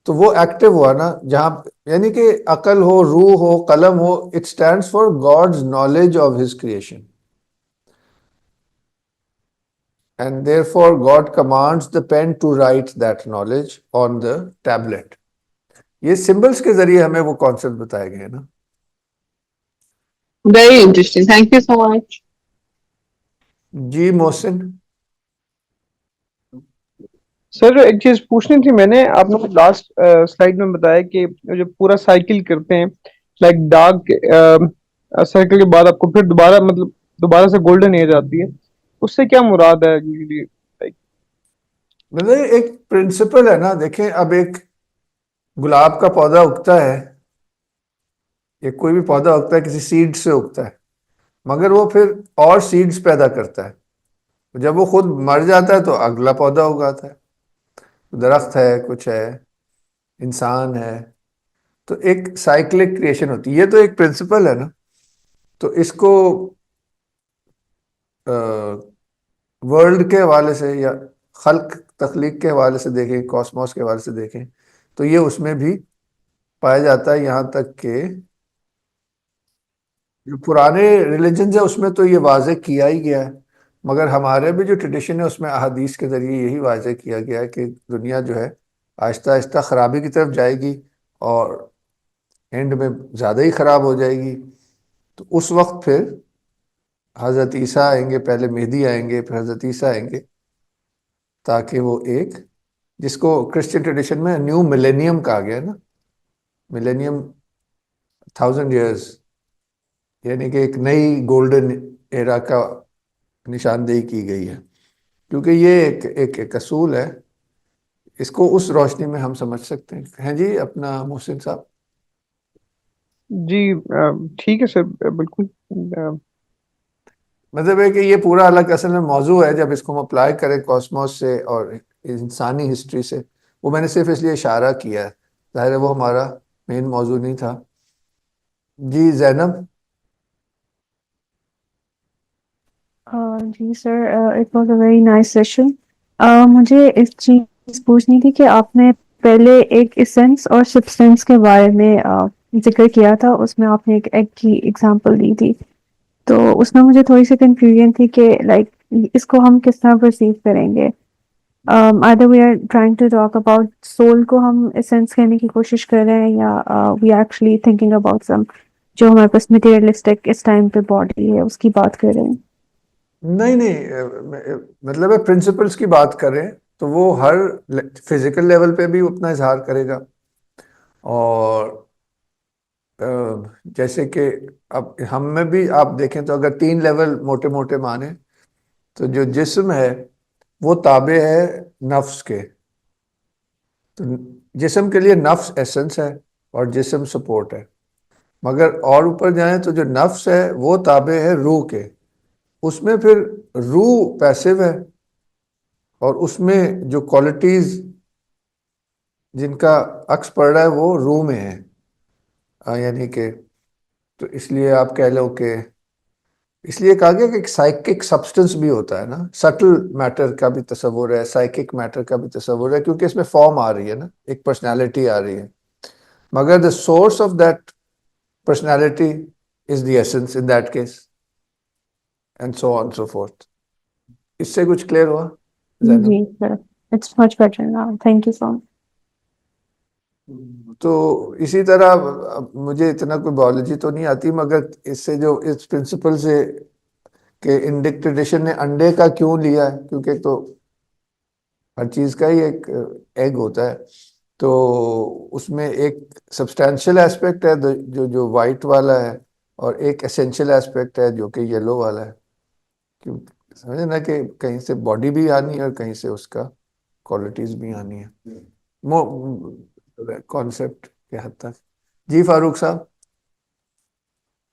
تو وہ ایکٹیو ہوا نا، جہاں یعنی کہ عقل ہو، روح ہو، قلم ہو، it stands for God's knowledge of his creation. And therefore God commands the pen to write that knowledge on the tablet. یہ سمبلس کے ذریعے ہمیں وہ کانسیپٹ بتائے گئے نا. Very interesting, thank you so much. جی محسن. سر ایک چیز پوچھنی تھی میں نے، آپ نے لاسٹ سلائیڈ میں بتایا کہ جو پورا سائیکل کرتے ہیں لائک ڈارک سائیکل کے بعد آپ کو پھر دوبارہ سے گولڈن ایج آتی ہے، اس سے کیا مراد ہے usually؟ مطلب ایک پرنسپل ہے نا. دیکھیں اب ایک گلاب کا پودا اگتا ہے، یا کوئی بھی پودا اگتا ہے کسی سیڈ سے اگتا ہے، مگر وہ پھر اور سیڈز پیدا کرتا ہے. جب وہ خود مر جاتا ہے تو اگلا پودا اگاتا ہے. درخت ہے، کچھ ہے، انسان ہے، تو ایک سائیکلک کریشن ہوتی ہے. یہ تو ایک پرنسپل ہے نا. تو اس کو ورلڈ کے حوالے سے یا خلق تخلیق کے حوالے سے دیکھیں، کاسموس کے حوالے سے دیکھیں، تو یہ اس میں بھی پایا جاتا ہے. یہاں تک کہ جو پرانے ریلیجنز ہیں اس میں تو یہ واضح کیا ہی گیا ہے، مگر ہمارے بھی جو ٹریڈیشن ہے اس میں احادیث کے ذریعے یہی واضح کیا گیا ہے کہ دنیا جو ہے آہستہ آہستہ خرابی کی طرف جائے گی، اور اینڈ میں زیادہ ہی خراب ہو جائے گی. تو اس وقت پھر حضرت عیسیٰ آئیں گے، پہلے مہدی آئیں گے، پھر حضرت عیسیٰ آئیں گے، تاکہ وہ ایک، جس کو کرسچن ٹریڈیشن میں نیو ملینیم کہا گیا ہے نا. ملینیم 1000 ایئرز، یعنی کہ ایک نئی گولڈن ایرا کا نشاندہی کی گئی ہے. کیونکہ یہ ایک اصول ہے، اس کو اس روشنی میں ہم سمجھ سکتے ہیں. ہیں جی اپنا محسن صاحب. جی ٹھیک ہے سر، بالکل. مطلب ہے کہ یہ پورا الگ اصل میں موضوع ہے. جب اس کو ہم اپلائی کریں کاسموس سے اور انسانی ہسٹری سے، وہ میں نے صرف اس لیے اشارہ کیا ہے، ظاہر ہے وہ ہمارا مین موضوع نہیں تھا. جی زینب. جی sir, it was a very nice session. مجھے ایک چیز پوچھنی تھی کہ آپ نے پہلے ایک اسینس اور سبسٹینس کے بارے میں ذکر کیا تھا، اس میں آپ نے ایک ایگ کی ایگزامپل دی تھی، تو اس میں مجھے تھوڑی سی کنفیوژن تھی کہ لائک اس کو ہم کس طرح پرسیو کریں گے. either we are trying to talk about soul کو ہم اسینس کہنے کی کوشش کر رہے ہیں، یا we are actually thinking about some جو ہمارے پاس مٹیریلسٹک اس ٹائم پہ باڈی ہے اس کی بات کر رہے ہیں. نہیں، مطلب ہے پرنسپلس کی بات کریں تو وہ ہر فزیکل لیول پہ بھی اپنا اظہار کرے گا. اور جیسے کہ اب ہم میں بھی آپ دیکھیں تو اگر 3 لیول موٹے موٹے مانے تو جو جسم ہے وہ تابع ہے نفس کے. تو جسم کے لیے نفس ایسنس ہے اور جسم سپورٹ ہے. مگر اور اوپر جائیں تو جو نفس ہے وہ تابع ہے روح کے. اس میں پھر روح پیسو ہے، اور اس میں جو کوالٹیز جن کا عکس پڑ رہا ہے وہ روح میں ہے، یعنی کہ تو اس لیے آپ کہہ لو کہ اس لیے کہا گیا کہ ایک سائیکک سبسٹنس بھی ہوتا ہے نا، سٹل میٹر کا بھی تصور ہے، سائیکک میٹر کا بھی تصور ہے، کیونکہ اس میں فارم آ رہی ہے نا، ایک پرسنالٹی آ رہی ہے، مگر the source of that personality is the essence in that case and so on so forth. اس سے کچھ کلیئر ہوا زینب؟ جی sir, it's much better now, thank you so much. تو اسی طرح مجھے اتنا کوئی بایولوجی تو نہیں آتی، مگر اس سے جو اس پرنسپل سے کہ انڈک ٹریڈیشن نے انڈے کا کیوں لیا ہے، کیونکہ ایک تو ہر چیز کا ہی ایک ایگ ہوتا ہے، تو اس میں ایک سبسٹینشیل ایسپیکٹ ہے جو وائٹ والا ہے، اور ایک اسینشیل ایسپیکٹ ہے جو کہ یلو والا ہے. سمجھے نا کہ کہیں سے باڈی بھی آنی ہے اور کہیں سے اس کا کوالٹیز بھی آنی ہے، کانسیپٹ کے حد تک. جی فاروق صاحب.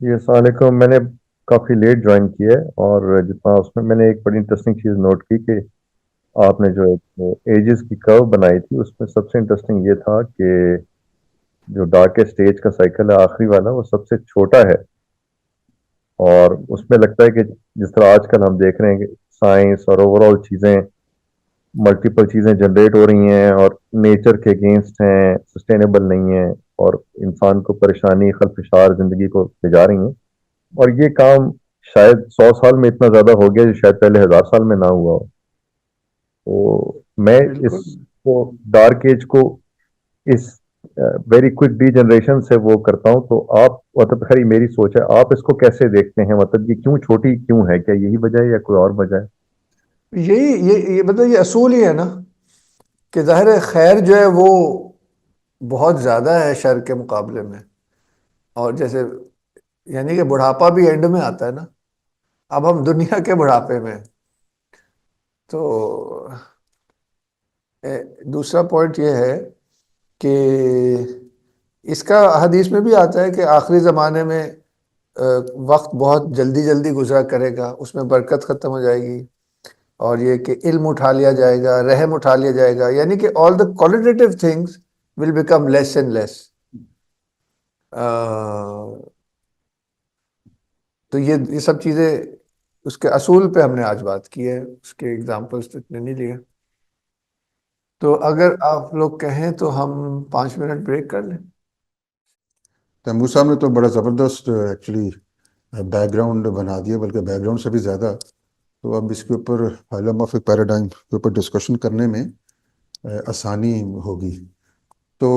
جی السلام علیکم. میں نے کافی لیٹ جوائن کیا ہے، اور جتنا اس میں نے ایک بڑی انٹرسٹنگ چیز نوٹ کی کہ آپ نے جو ایجز کی کرو بنائی تھی، اس میں سب سے انٹرسٹنگ یہ تھا کہ جو ڈارکسٹ ایج کا سائیکل ہے آخری والا، وہ سب سے چھوٹا ہے. اور اس میں لگتا ہے کہ جس طرح آج کل ہم دیکھ رہے ہیں کہ سائنس اور اوور آل چیزیں، ملٹیپل چیزیں جنریٹ ہو رہی ہیں اور نیچر کے اگینسٹ ہیں، سسٹینیبل نہیں ہیں، اور انسان کو پریشانی خلفشار زندگی کو لے جا رہی ہیں. اور یہ کام شاید 100 سال میں اتنا زیادہ ہو گیا جو شاید پہلے 1000 سال میں نہ ہوا ہو. تو میں اس کو ڈارک ایج کو اس ویری کوئک ڈی جنریشن سے وہ کرتا ہوں. تو آپ مطلب خیر میری سوچ ہے، آپ اس کو کیسے دیکھتے ہیں؟ مطلب یہ کیوں چھوٹی کیوں ہے؟ کیا یہی وجہ ہے یا کوئی اور وجہ ہے؟ یہ مطلب یہ اصول ہی ہے نا کہ ظاہر ہے خیر جو ہے وہ بہت زیادہ ہے شر کے مقابلے میں، اور جیسے یعنی کہ بڑھاپا بھی اینڈ میں آتا ہے نا. اب ہم دنیا کے بڑھاپے میں، تو دوسرا پوائنٹ یہ ہے کہ اس کا حدیث میں بھی آتا ہے کہ آخری زمانے میں وقت بہت جلدی جلدی گزرا کرے گا، اس میں برکت ختم ہو جائے گی، اور یہ کہ علم اٹھا لیا جائے گا، رحم اٹھا لیا جائے گا، یعنی کہ آل دا qualitative things will become less and less. تو یہ سب چیزیں اس کے اصول پہ ہم نے آج بات کی ہے، اس کے ایگزامپلس تو اتنے نہیں لیے. تو اگر آپ لوگ کہیں تو ہم 5 منٹ بریک کر لیں. تیمور صاحب نے تو بڑا زبردست ایکچولی بیک گراؤنڈ بنا دیا، بلکہ بیک گراؤنڈ سے بھی زیادہ. تو اب اس کے اوپر ہائلومورفک پیراڈائم کے اوپر ڈسکشن کرنے میں آسانی ہوگی. تو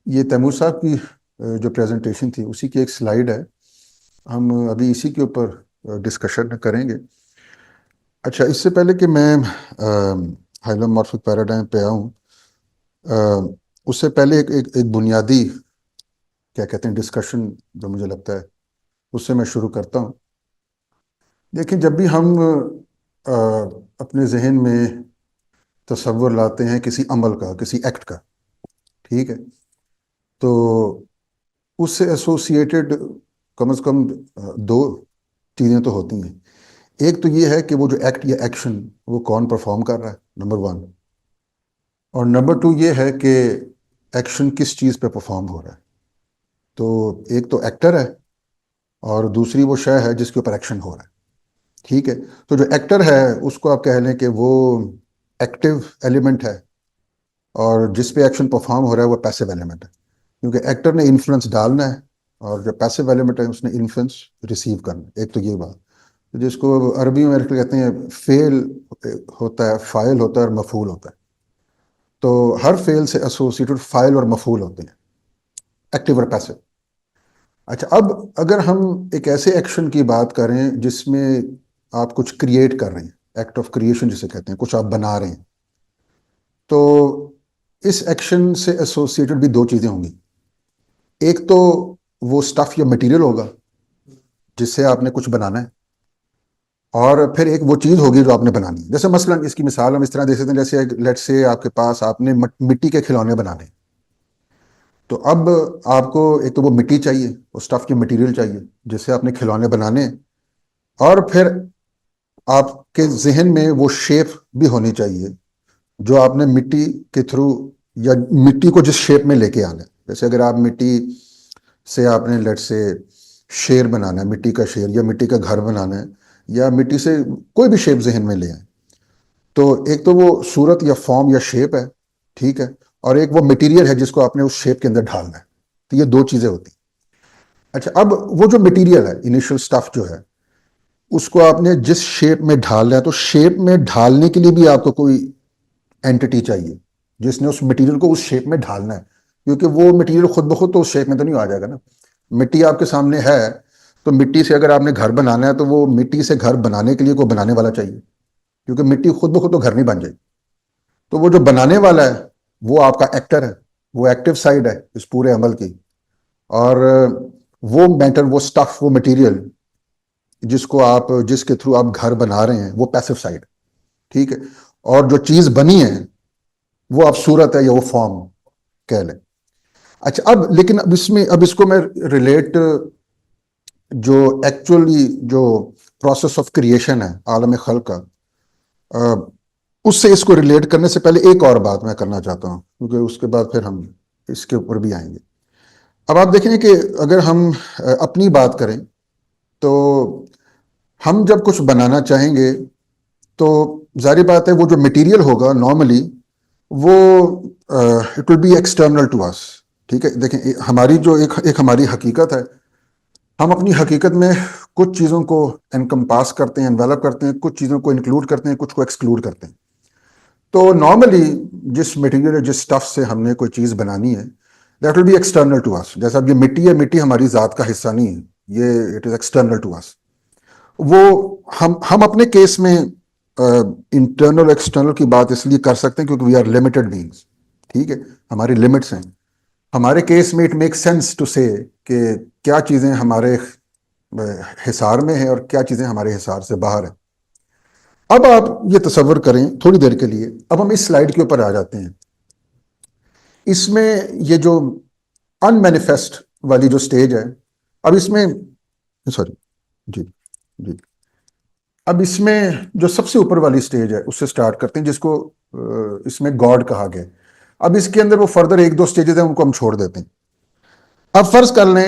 یہ تیمور صاحب کی جو پریزنٹیشن تھی اسی کی ایک سلائیڈ ہے، ہم ابھی اسی کے اوپر ڈسکشن کریں گے. اچھا، اس سے پہلے کہ میں ہائلومورفک پیراڈائم پہ آؤں، اس سے پہلے ایک بنیادی کیا کہتے ہیں ڈسکشن جو مجھے لگتا ہے اس سے میں شروع کرتا ہوں. دیکھیں، جب بھی ہم اپنے ذہن میں تصور لاتے ہیں کسی عمل کا، کسی ایکٹ کا، ٹھیک ہے، تو اس سے ایسوسیٹڈ کم از کم 2 چیزیں تو ہوتی ہیں. ایک تو یہ ہے کہ وہ جو ایکٹ یا ایکشن وہ کون پرفارم کر رہا ہے، نمبر 1، اور نمبر 2 یہ ہے کہ ایکشن کس چیز پہ پرفارم ہو رہا ہے. تو ایک تو ایکٹر ہے اور دوسری وہ شے ہے جس کے اوپر ایکشن ہو رہا ہے، ٹھیک ہے. تو جو ایکٹر ہے اس کو آپ کہہ لیں کہ وہ ایکٹیو ایلیمنٹ ہے، اور جس پہ ایکشن پرفارم ہو رہا ہے وہ پیسیو ایلیمنٹ ہے، کیونکہ ایکٹر نے انفلوئنس ڈالنا ہے اور جو پیسیو ایلیمنٹ ہے اس نے انفلوئنس ریسیو کرنا ہے. ایک تو یہ بات، جس کو عربی میں کہتے ہیں فعل ہوتا ہے، فاعل ہوتا ہے اور مفعول ہوتا ہے. تو ہر فعل سے ایسوسیٹڈ فاعل اور مفعول ہوتے ہیں، ایکٹیو اور پیسیو. اچھا، اب اگر ہم ایک ایسے ایکشن کی بات کریں جس میں آپ کچھ کریٹ کر رہے ہیں، ایکٹ آف کریشن جسے کہتے ہیں، کچھ آپ بنا رہے ہیں، تو اس ایکشن سے ایسوسیٹڈ بھی 2 چیزیں ہوں گی. ایک تو وہ سٹف یا مٹیریل ہوگا جس سے آپ نے کچھ بنانا ہے، اور پھر ایک وہ چیز ہوگی جو آپ نے بنانی ہے. جیسے مثلا اس کی مثال ہم اس طرح دے سکتے ہیں، جیسے لیٹ سے آپ کے پاس آپ نے مٹی کے کھلونے بنانے ہیں، تو اب آپ کو ایک تو وہ مٹی چاہیے، وہ سٹف کی مٹیریل چاہیے جس سے آپ نے کھلونے بنانے ہیں، اور پھر آپ کے ذہن میں وہ شیپ بھی ہونی چاہیے جو آپ نے مٹی کے تھرو یا مٹی کو جس شیپ میں لے کے آنا ہے. جیسے اگر آپ مٹی سے آپ نے لیٹ سے شیر بنانا ہے, مٹی کا شیر, یا مٹی کا گھر بنانا ہے, یا مٹی سے کوئی بھی شیپ ذہن میں لے آئیں, تو ایک تو وہ صورت یا فارم یا شیپ ہے, ٹھیک ہے, اور ایک وہ مٹیریل ہے جس کو آپ نے اس شیپ کے اندر ڈھالنا ہے. تو یہ دو چیزیں ہوتی ہیں. اچھا, اب وہ جو مٹیریل ہے, انیشل سٹف جو ہے, اس کو آپ نے جس شیپ میں ڈھالنا ہے, تو شیپ میں ڈھالنے کے لیے بھی آپ کو کوئی اینٹی چاہیے جس نے اس مٹیریل کو اس شیپ میں ڈھالنا ہے, کیونکہ وہ مٹیریل خود بخود تو اس شیپ میں تو نہیں آ جائے گا نا. مٹی آپ کے سامنے ہے, تو مٹی سے اگر آپ نے گھر بنانا ہے تو وہ مٹی سے گھر بنانے کے لیے کوئی بنانے والا چاہیے, کیونکہ مٹی خود بخود تو گھر نہیں بن جائے. تو وہ جو بنانے والا ہے وہ آپ کا ایکٹر ہے, وہ ایکٹیو سائڈ ہے اس پورے عمل کی, اور وہ میٹر, وہ سٹف, وہ مٹیریل جس کو آپ, جس کے تھرو آپ گھر بنا رہے ہیں, وہ پیسو سائڈ, ٹھیک ہے. اور جو چیز بنی ہے وہ اب صورت ہے یا وہ فارم کہہ لیں. اچھا, اب لیکن اب اس کو میں ریلیٹ جو ایکچولی جو پروسیس آف کریشن ہے عالم خلق کا, اس سے اس کو ریلیٹ کرنے سے پہلے ایک اور بات میں کرنا چاہتا ہوں, کیونکہ اس کے بعد پھر ہم اس کے اوپر بھی آئیں گے. اب آپ دیکھیں کہ اگر ہم اپنی بات کریں تو ہم جب کچھ بنانا چاہیں گے تو ظاہر بات ہے وہ جو مٹیریل ہوگا نارملی وہ it will be external to us, ٹھیک ہے. دیکھیں ہماری جو ایک ہماری حقیقت ہے, ہم اپنی حقیقت میں کچھ چیزوں کو انکمپاس کرتے ہیں, انویلپ کرتے ہیں, کچھ چیزوں کو انکلوڈ کرتے ہیں, کچھ کو ایکسکلوڈ کرتے ہیں. تو نارملی جس مٹیریل, جس سٹف سے ہم نے کوئی چیز بنانی ہے, that will be external to us. جیسا اب یہ مٹی ہے, مٹی ہماری ذات کا حصہ نہیں ہے, یہ اٹ از ایکسٹرنل ٹو اس. وہ ہم اپنے کیس میں انٹرنل ایکسٹرنل کی بات اس لیے کر سکتے ہیں کیونکہ وی آر لمیٹڈ بینگس, ٹھیک ہے, ہماری لمٹس ہیں. ہمارے کیس میں اٹ میک سینس ٹو سے کہ کیا چیزیں ہمارے حصار میں ہیں اور کیا چیزیں ہمارے حصار سے باہر ہیں. اب آپ یہ تصور کریں تھوڑی دیر کے لیے, اب ہم اس سلائیڈ کے اوپر آ جاتے ہیں. اس میں یہ جو ان مینیفیسٹ والی جو سٹیج ہے, اب اس میں سوری جی اب اس میں جو سب سے اوپر والی سٹیج ہے اس سے سٹارٹ کرتے ہیں, جس کو اس میں گاڈ کہا گیا. اب اس کے اندر وہ فردر ایک دو سٹیجز ہیں, ان کو ہم چھوڑ دیتے ہیں. اب فرض کر لیں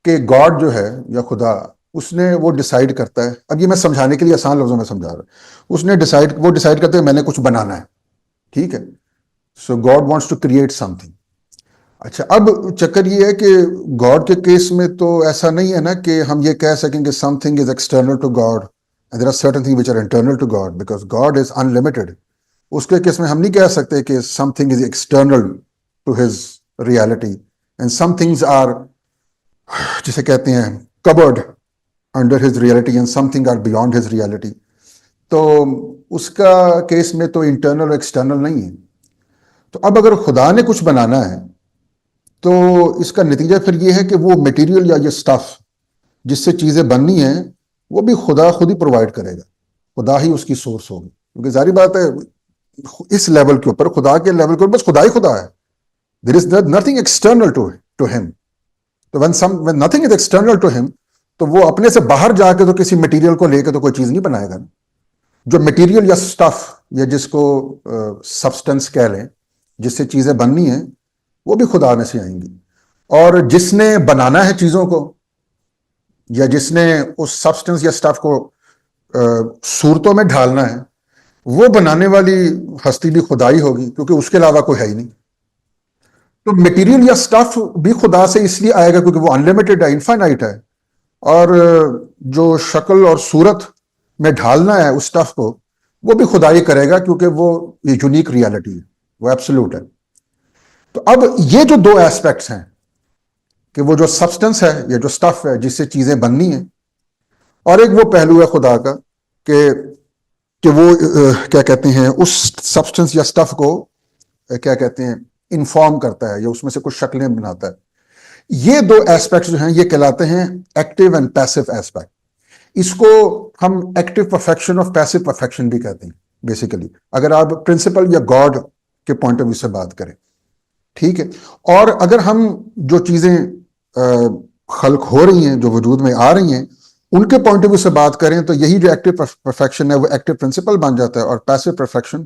کہ گاڈ جو ہے یا خدا, اس نے وہ ڈیسائیڈ کرتا ہے, اب یہ میں سمجھانے کے لیے آسان لفظوں میں سمجھا رہا ہوں, اس نے وہ ڈیسائیڈ کرتا ہے میں نے کچھ بنانا ہے, ٹھیک ہے. So God wants to create something. اچھا, اب چکر یہ ہے کہ گاڈ کے کیس میں تو ایسا نہیں ہے نا کہ ہم یہ کہہ سکیں کہ something is external to God and there are certain thing which are internal to God, because God is unlimited. اس کے کیس میں ہم نہیں کہہ سکتے کہ something is external to his reality and something are, جسے کہتے ہیں, covered under his reality and something are beyond his reality. تو اس کا کیس میں تو انٹرنل اور ایکسٹرنل نہیں ہے. تو اب اگر خدا نے کچھ بنانا ہے تو اس کا نتیجہ پھر یہ ہے کہ وہ مٹیریل یا یہ سٹف جس سے چیزیں بننی ہیں وہ بھی خدا خود ہی پرووائڈ کرے گا, خدا ہی اس کی سورس ہوگی. کیونکہ ظاہری بات ہے اس لیول کے اوپر, خدا کے لیول کے اوپر بس خدا ہی خدا ہے, دیر از نتھنگ ایکسٹرنل ٹو ہم. تو when nothing is external to him, تو وہ اپنے سے باہر جا کے تو کسی مٹیریل کو لے کے تو کوئی چیز نہیں بنائے گا. جو مٹیریل یا سٹف یا جس کو سبسٹنس کہہ لیں, جس سے چیزیں بننی ہیں, وہ بھی خدا میں سے آئیں گی. اور جس نے بنانا ہے چیزوں کو, یا جس نے اس سبسٹنس یا سٹف کو صورتوں میں ڈھالنا ہے, وہ بنانے والی ہستی بھی خدا ہی ہوگی, کیونکہ اس کے علاوہ کوئی ہے ہی نہیں. تو مٹیریل یا سٹف بھی خدا سے اس لیے آئے گا کیونکہ وہ انلمیٹڈ ہے, انفائنائٹ ہے. اور جو شکل اور صورت میں ڈھالنا ہے اس سٹف کو, وہ بھی خدا ہی کرے گا کیونکہ وہ یونیک ریالٹی ہے, وہ ایبسولوٹ ہے. تو اب یہ جو دو ایسپیکٹس ہیں کہ وہ جو سبسٹنس ہے یا جو سٹف ہے جس سے چیزیں بننی ہیں, اور ایک وہ پہلو ہے خدا کا کہ وہ کیا کہتے ہیں اس سبسٹنس یا سٹف کو کیا کہتے ہیں انفارم کرتا ہے یا اس میں سے کچھ شکلیں بناتا ہے. یہ دو ایسپیکٹس جو ہیں یہ کہلاتے ہیں ایکٹیو اینڈ پیسو ایسپیکٹ. اس کو ہم ایکٹیو پرفیکشن اور پیسو پرفیکشن بھی کہتے ہیں بیسیکلی, اگر آپ پرنسپل یا گاڈ کے پوائنٹ آف ویو سے بات کریں, ٹھیک ہے. اور اگر ہم جو چیزیں خلق ہو رہی ہیں, جو وجود میں آ رہی ہیں, ان کے پوائنٹ آف ویو سے بات کریں تو یہی جو ایکٹیو پرفیکشن ہے وہ ایکٹیو پرنسپل بن جاتا ہے, اور پیسو پرفیکشن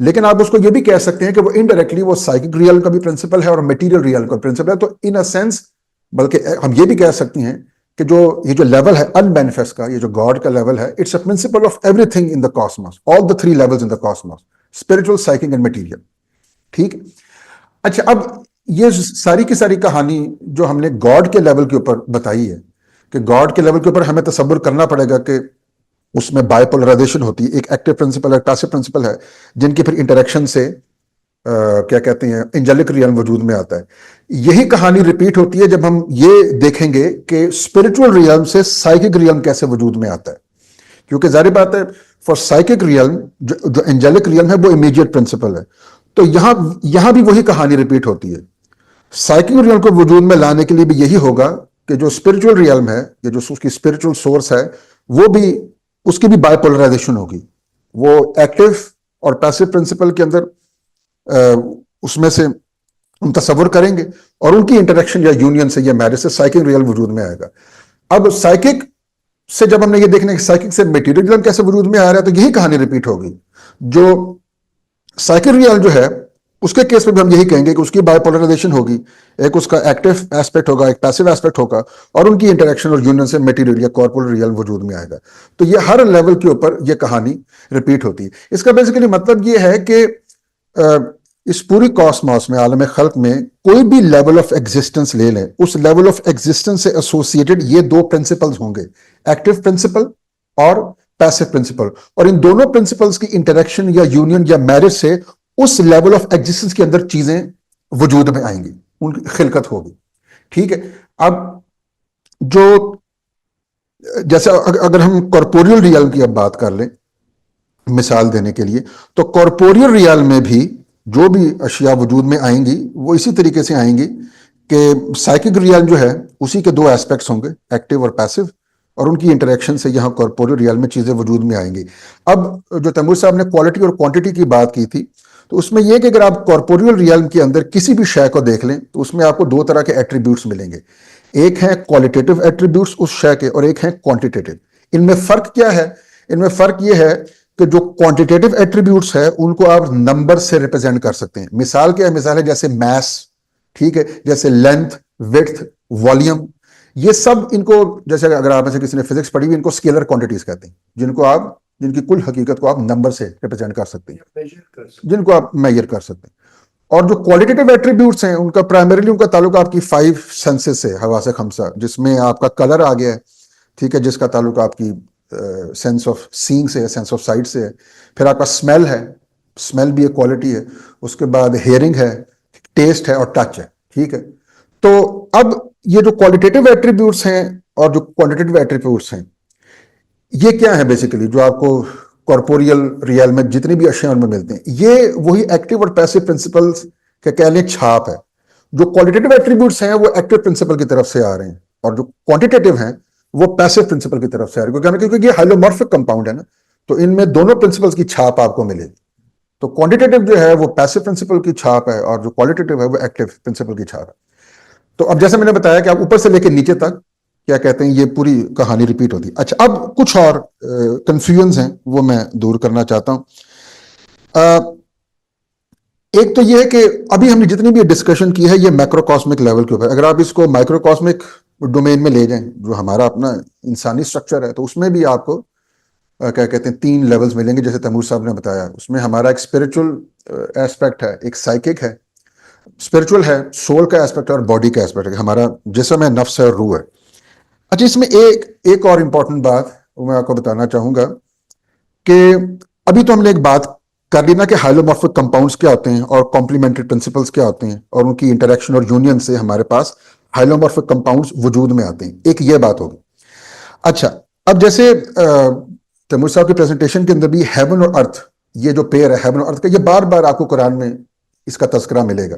لیکن آپ اس کو یہ بھی کہہ سکتے ہیں کہ وہ انڈائریکٹلی وہ سائیکک ریئل کا بھی پرنسپل ہے اور میٹیریل ریئل کا پرنسپل ہے. تو ان اے سینس بلکہ ہم یہ بھی کہہ سکتے ہیں کہ یہ جو لیول ہے ان مینیفیسٹ کا, یہ جو گاڈ کا لیول ہے, it's a principle of everything in the cosmos, all the 3 levels in the cosmos, spiritual, psychic and material. ٹھیک. اچھا, اب یہ ساری کی ساری کہانی جو ہم نے گاڈ کے لیول کے اوپر بتائی ہے کہ گاڈ کے لیول کے اوپر ہمیں تصور کرنا پڑے گا کہ اس میں بائی پولرائزیشن ہوتی ہے, ایک ایکٹیو پرنسپل ہے, پیسو پرنسپل ہے, جن کی پھر انٹریکشن سے کیا کہتے ہیں انجلک ریئلم وجود میں آتا ہے. یہی کہانی ریپیٹ ہوتی ہے جب ہم یہ دیکھیں گے کہ اسپرچل ریئلم سے سائیکک ریئلم کیسے وجود میں آتا ہے, کیونکہ ظاہر بات ہے فار سائیکک ریئلم جو انجلک ریئلم ہے وہ امیڈیٹ پرنسپل ہے. تو یہاں بھی وہی کہانی ریپیٹ ہوتی ہے. سائیکک ریئلم کو وجود میں لانے کے لیے بھی یہی ہوگا کہ جو اسپرچل ریئلم ہے, یہ جو اس کی اسپرچل سورس ہے, وہ بھی اس کی بھی بائی پولرائزیشن ہوگی. وہ ایکٹیو اور پیسو پرنسپل کے اندر اس میں سے ہم تصور کریں گے اور ان کی انٹریکشن یا یونین سے یا میرج سے سائیکک ریئل وجود میں آئے گا. اب سائیکک سے جب ہم نے یہ دیکھنا ہے کہ سائیکک سے میٹیریل ریئل کیسے وجود میں آ رہا ہے, تو یہی کہانی ریپیٹ ہوگی. جو سائیکک ریئل جو ہے اس کے کیس میں بھی ہم یہی کہیں گے کہ اس کی بائی پولرائزیشن ہوگی, ایک اس کا ایکٹیو ایسپیکٹ ہوگا, ایک پیسو ایسپیکٹ ہوگا, اور ان کی انٹریکشن اور یونین سے میٹیریل یا کارپورل ریئل وجود میں آئے گا. تو یہ ہر لیول کے اوپر یہ کہانی ریپیٹ ہوتی ہے. اس کا بیسیکلی مطلب یہ ہے کہ اس پوری کاسموس میں, عالم خلق میں کوئی بھی لیول آف ایگزسٹنس لے لیں, اس لیول آف ایگزسٹنس سے ایسوسیٹڈ یہ 2 پرنسپلز ہوں گے, ایکٹیو پرنسپل اور پیسو پرنسپل, اور ان دونوں پرنسپلز کی انٹریکشن یا یونین یا میرج سے اس لیول آف ایگزسٹنس کے اندر چیزیں وجود میں آئیں گی, ان کی خلقت ہوگی. ٹھیک ہے. اب جو جیسے اگر ہم کارپوریل ریئل کی اب بات کر لیں مثال دینے کے لیے, تو کارپوریل ریئل میں بھی جو بھی اشیاء وجود میں آئیں گی وہ اسی طریقے سے آئیں گی کہ سائیکک ریئل جو ہے اسی کے 2 ایسپیکٹس ہوں گے, ایکٹیو اور پیسو, اور ان کی انٹریکشن سے یہاں کارپوریل ریئل میں چیزیں وجود میں آئیں گی. اب جو تیمور صاحب نے کوالٹی اور کوانٹٹی کی بات کی تھی, تو اس میں یہ کہ اگر آپ کارپوریل ریئلم کے اندر کسی بھی شے کو دیکھ لیں تو اس میں آپ کو 2 طرح کے ایٹریبیوٹس ملیں گے. ایک ہے کوالٹیٹیو ایٹریبیوٹس اس شے کے, اور ایک ہے کوانٹیٹیو. ان میں فرق کیا ہے؟ ان میں فرق یہ ہے کہ جو کوانٹیٹیو ایٹریبیوٹس ہے ان کو آپ نمبر سے ریپرزینٹ کر سکتے ہیں. مثال کیا ہے؟ مثال ہے جیسے میس, ٹھیک ہے, جیسے لینتھ, وڈتھ, والیوم, یہ سب ان کو, جیسے اگر آپ میں سے کسی نے فزکس پڑھی ہوئی, ان کو اسکیلر کوانٹیٹیز کہتے ہیں, جن کی کل حقیقت کو آپ نمبر سے ریپرزینٹ کر سکتے ہیں, جن کو آپ میئر کر سکتے ہیں. اور جو کوالٹیٹیو ایٹریبیوٹس ہیں ان کا پرائمریلی ان کا تعلق آپ کی 5 سینسز سے, حواس خمسہ, جس میں آپ کا کلر آ گیا ہے, ٹھیک ہے, جس کا تعلق آپ کی سینس آف سینگ سے ہے, سینس آف سائٹ سے ہے. پھر آپ کا اسمیل ہے, اسمیل بھی ایک کوالٹی ہے. اس کے بعد ہیئرنگ ہے, ٹیسٹ ہے, اور ٹچ ہے. ٹھیک ہے. تو اب یہ جو کوالٹیٹیو ایٹریبیوٹس ہیں اور جو کوانٹیٹیو ایٹریبیوٹس ہیں, یہ کیا ہے بیسیکلی جو آپ کو کارپوریل ریئل میں جتنی بھی اشیاء ان میں ملتے ہیں, یہ وہی ایکٹیو اور پیسو پرنسپلز کے کہہ لیں چھاپ ہے. جو کوالٹیٹیو ایٹریبیوٹس ہیں وہ ایکٹیو پرنسپل کی طرف سے آ رہے ہیں, اور جو کوانٹیٹیو ہیں وہ پیسو پرنسپل کی طرف سے آ رہے ہیں, کیونکہ یہ ہائلومورفک کمپاؤنڈ ہے نا, تو ان میں دونوں پرنسپلز کی چھاپ آپ کو ملے گی. تو کوانٹیٹیو جو ہے وہ پیسو پرنسپل کی چھاپ ہے, اور جو کوالٹیٹیو ہے وہ ایکٹیو پرنسپل کی چھاپ ہے. تو اب جیسے میں نے بتایا کہ آپ اوپر سے لے کے نیچے تک کیا کہتے ہیں یہ پوری کہانی ریپیٹ ہوتی ہے. اچھا, اب کچھ اور کنفیوژنز ہیں وہ میں دور کرنا چاہتا ہوں. ایک تو یہ ہے کہ ابھی ہم نے جتنی بھی ڈسکشن کی ہے یہ میکرو کاسمک لیول کے اوپر. اگر آپ اس کو مائکرو کاسمک ڈومین میں لے جائیں, جو ہمارا اپنا انسانی اسٹرکچر ہے, تو اس میں بھی آپ کو کیا کہتے ہیں 3 لیولز ملیں گے جیسے تیمور صاحب نے بتایا. اس میں ہمارا ایک اسپرچل ایسپیکٹ ہے, ایک سائیکک ہے, اسپرچل ہے, سول کا ایسپیکٹ ہے, اور باڈی کا ایسپیکٹ ہے, ہمارا جسم ہے, نفس ہے, اور روح ہے. اچھا, اس میں ایک اور امپورٹنٹ بات وہ میں آپ کو بتانا چاہوں گا کہ ابھی تو ہم نے ایک بات کر لی نا کہ ہائلومورفک کمپاؤنڈز کیا ہوتے ہیں اور کمپلیمنٹری پرنسپلز کیا ہوتے ہیں, اور ان کی انٹریکشن اور یونین سے ہمارے پاس ہائلومورفک کمپاؤنڈز وجود میں آتے ہیں. ایک یہ بات ہوگی. اچھا, اب جیسے تیمور صاحب کی پریزنٹیشن کے اندر بھی ہیون اور ارتھ, یہ جو پیر ہے ہیون اور ارتھ کا, یہ بار بار آپ کو قرآن میں اس کا تذکرہ ملے گا.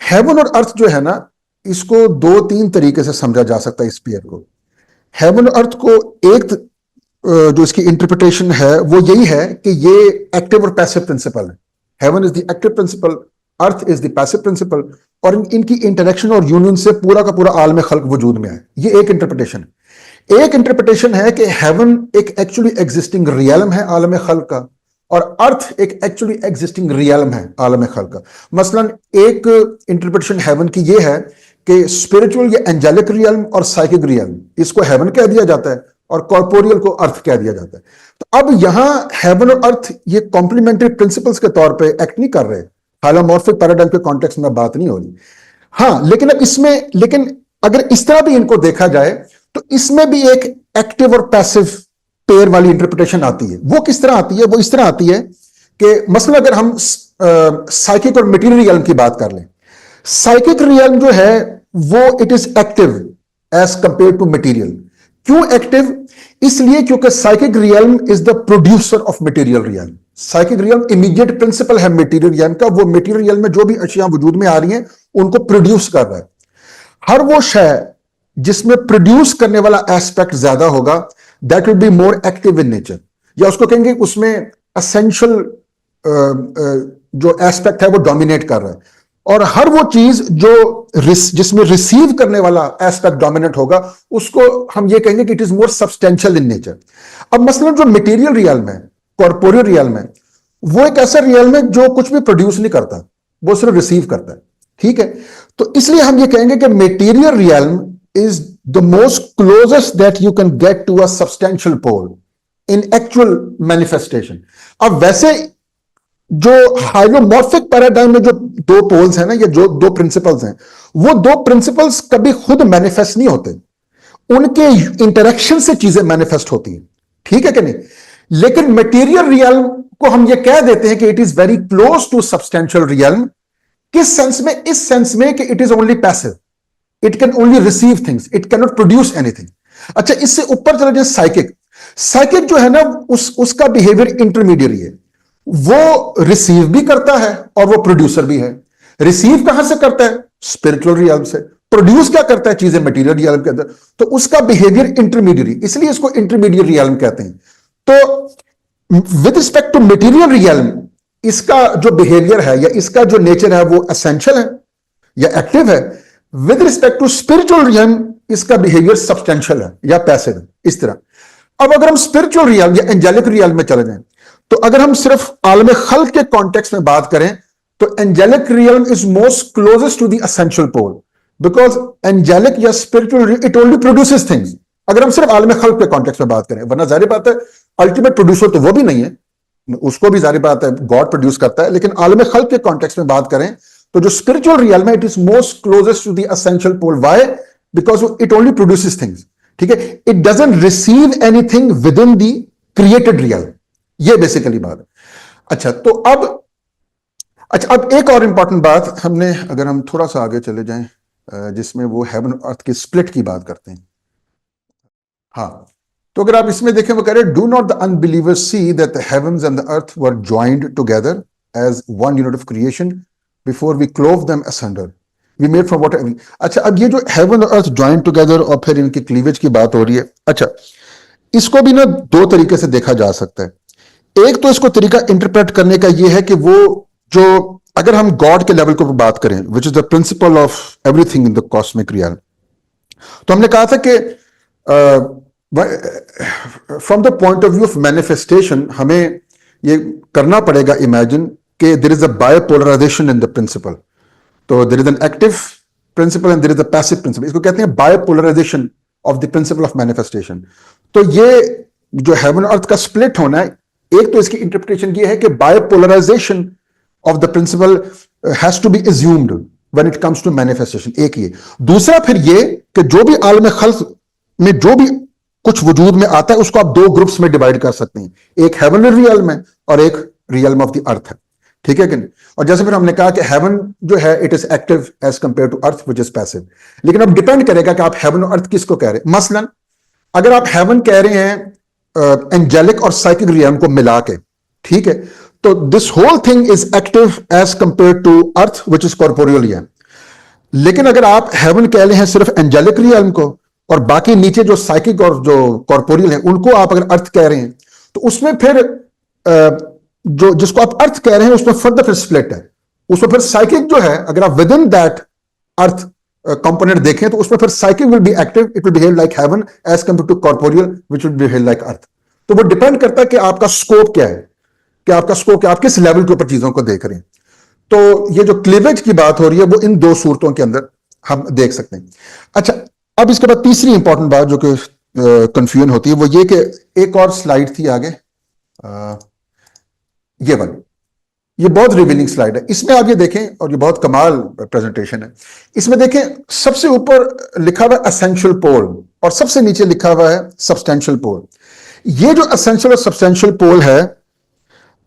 ہیون اور ارتھ جو ہے نا, اس کو 2-3 طریقے سے سمجھا جا سکتا ہے. اس پیئر کو, ہیون اور ارتھ کو, ایک جو اس کی انٹرپریٹیشن ہے وہ یہی ہے کہ یہ ایکٹیو اور پیسو پرنسپل ہے. Heaven is the active principle, earth is the passive principle, اور ان کی انٹریکشن اور یونین سے پورا کا پورا عالم خلق وجود میں ہے. یہ ایک انٹرپریٹیشن ہے. ایک انٹرپریٹیشن ہے کہ ہیون ایک ایکچولی ایگزسٹنگ ریئلم ہے عالم خلق کا, اور ارتھ ایک ایکچولی ایگزسٹنگ ریئلم ہے عالم خلق کا. مثلاً ایک انٹرپریٹیشن ہیون کی یہ ہے کہ اسپرچل یا اینجلک ریئلم اور سائیکک ریئلم اس کو ہیون کہہ دیا جاتا ہے اور کارپوریل کو ارتھ کہہ دیا جاتا ہے. تو اب یہاں ہیون اور ارتھ یہ کمپلیمنٹری پرنسپلس کے طور پہ ایکٹ نہیں کر رہے. ہالومورفک پیراڈائم کے کانٹیکس میں بات نہیں ہو رہی. ہاں لیکن اب اس میں اگر اس طرح بھی ان کو دیکھا جائے تو اس میں بھی ایک ایکٹیو اور پیسو پیر والی انٹرپریٹیشن آتی ہے. وہ کس طرح آتی ہے؟ وہ اس طرح آتی ہے کہ مثلا اگر ہم سائیکک اور میٹیریل ریئلم کی بات کر لیں. سائیکک ریئلم جو ہے وہ it is active as compare to material. کیوں ایکٹیو؟ اس لیے کیونکہ psychic realm is the producer of material realm. Psychic realm immediate principle ہے میٹیریل ریئلم کا. وہ میٹیریل ریئلم میں جو بھی اشیاء وجود میں آ رہی ہیں ان کو پروڈیوس کر رہا ہے. ہر وہ شے جس میں پروڈیوس کرنے والا ایسپیکٹ زیادہ ہوگا that will be more active in nature, یا اس کو کہیں گے اس میں اسینشل جو ایسپیکٹ ہے وہ ڈومینیٹ کر رہا ہے. اور ہر وہ چیز جو جس میں ریسیو کرنے والا ایسپیکٹ ڈومینیٹ ہوگا اس کو ہم یہ کہیں گے کہ it is more substantial in nature. اب مثلا جو میٹیریل ریئلم ہے, کارپوریل ریئلم ہے, وہ ایک ایسا ریئلم ہے جو کچھ بھی پروڈیوس نہیں کرتا, وہ صرف ریسیو کرتا ہے. ٹھیک ہے, تو اس لیے ہم یہ کہیں گے کہ material realm is the most closest that you can get to a substantial pole in actual manifestation. اب ویسے جو ہائلومورفک پیراڈائم میں جو دو پولز ہیں نا, یا جو دو پرنسپلز ہیں, وہ دو پرنسپلز کبھی خود مینیفیسٹ نہیں ہوتے, ان کے انٹریکشن سے چیزیں مینیفیسٹ ہوتی ہیں. ٹھیک ہے کہ نہیں؟ لیکن میٹیریل ریئلم کو ہم یہ کہہ دیتے ہیں کہ it is very close to substantial realm. کس سینس میں؟ اس سینس میں کہ it is only passive, it can only receive things, it cannot produce anything. اچھا, اس سے اوپر چلے جائیں سائیکک. سائیکک جو ہے نا اس کا بیہیویئر انٹرمیڈیری ہے. وہ ریسیو بھی کرتا ہے اور وہ پروڈیوسر بھی ہے. ریسیو کہاں سے کرتا ہے؟ اسپرچل ریئلم سے. پروڈیوس کیا کرتا ہے؟ چیزیں میٹیریل ریئلم کے اندر. تو اس کا بیہیویئر انٹرمیڈیری, اس لیے اس کو انٹرمیڈیٹ ریئلم کہتے ہیں. تو with respect to material realm اس کا جو بیہیویئر ہے یا اس کا جو نیچر ہے وہ اسینشل ہے یا ایکٹیو ہے. With respect to spiritual realm اس کا behavior substantial ہے یا passive ہے. اس طرح اب اگر ہم spiritual realm یا angelic realm میں چلے جائیں تو اگر ہم صرف عالم خلق کے context میں بات کریں تو angelic realm is most closest to the essential pole because angelic یا spiritual realm it only produces things. اگر ہم صرف عالم خلق کے context میں بات کریں, ورنہ ظاہر بات ہے ultimate producer تو وہ بھی نہیں ہے, اس کو بھی ظاہر بات ہے God produce کرتا ہے, لیکن عالم خلق کے context میں بات کریں تو جو spiritual realm ہے it is most closest to the essential pole. Why? Because it only produces things. ٹھیک ہے, it doesn't receive anything within the created realm. یہ بیسیکلی بات ہے. اچھا تو اب ایک اور امپورٹنٹ بات ہم نے, اگر ہم تھوڑا سا آگے چلے جائیں جس میں وہ ہیون ارتھ کی سپلٹ کی بات کرتے ہیں. ہاں, تو اگر آپ اس میں دیکھیں وہ کہہ رہے do not the unbelievers see that the heavens and the earth were joined together as one unit of creation before we clove them asunder. We made from water. اچھا, اب یہ جو heaven and earth joined together اور پھر ان کی cleavage کی بات ہو رہی ہے. اچھا, اس کو بھی نا دو طریقے سے دیکھا جا سکتا ہے. ایک تو اس کو طریقہ انٹرپریٹ کرنے کا یہ ہے کہ وہ جو اگر ہم گاڈ کے لیول کو بات کریں which is the principle of everything in the cosmic realm, تو ہم نے کہا تھا کہ from the point of view of manifestation ہمیں یہ کرنا پڑے گا imagine کہ there is a bipolarization in the principle. تو there is an active principle and there is a passive principle. اس کو کہتے ہیں bipolarization of the principle of manifestation. تو یہ جو heaven earth کا split ہونا ہے, ایک تو اس کی interpretation یہ ہے کہ bipolarization of the principle has to be assumed when it comes to manifestation. ایک یہ. دوسرا پھر یہ کہ جو بھی عالم خلق میں جو بھی کچھ وجود میں آتا ہے اس کو آپ دو گروپس میں ڈیوائڈ کر سکتے ہیں, ایک heavenly realm ہے اور ایک realm of the earth ہے. ٹھیک ہے کہ نہیں؟ اور جیسے پھر ہم نے کہا کہ ہیون جو ہے it is active as compare to earth which is passive. لیکن اب ڈیپینڈ کرے گا کہ آپ ہیون اور ارتھ کس کو کہہ رہے ہیں. مثلا اگر آپ ہیون کہہ رہے ہیں اینجلک اور سائیکک ریئلم کو ملا کے, ٹھیک ہے, تو this whole thing is active as compare to earth which is corporeal realm. لیکن اگر آپ ہیون کہہ رہے ہیں صرف اینجلک ریئلم کو اور باقی نیچے جو سائیکک اور جو کارپوریل ہیں ان کو آپ اگر ارتھ کہہ رہے ہیں تو اس میں پھر جو جس کو آپ ارتھ کہہ رہے ہیں اس میں فردر پھر سپلٹ ہے. اس میں پھر سائیکک جو ہے اگر آپ within that earth component دیکھیں تو اس میں پھر psychic will be active, it will behave like heaven as compare to corporeal which will behave like earth. تو وہ ڈیپینڈ کرتا ہے کہ آپ کا اسکوپ کیا ہے. کہ آپ کا اسکوپ, کہ آپ کس لیول کے اوپر چیزوں کو دیکھ رہے ہیں. تو یہ جو کلیویج کی بات ہو رہی ہے وہ ان دو صورتوں کے اندر ہم دیکھ سکتے ہیں. اچھا, اب اس کے بعد تیسری امپورٹنٹ بات جو کہ کنفیوژن ہوتی ہے وہ یہ کہ ایک اور سلائیڈ تھی آگے, یہ والی, یہ بہت ریویلنگ سلائیڈ ہے. اس میں آپ یہ دیکھیں, اور یہ بہت کمال پریزنٹیشن ہے, اس میں دیکھیں سب سے اوپر لکھا ہوا ہے اسینشل پول اور سب سے نیچے لکھا ہوا ہے سبسٹینشل پول. یہ جو اسینشل اور سبسٹینشل پول ہے,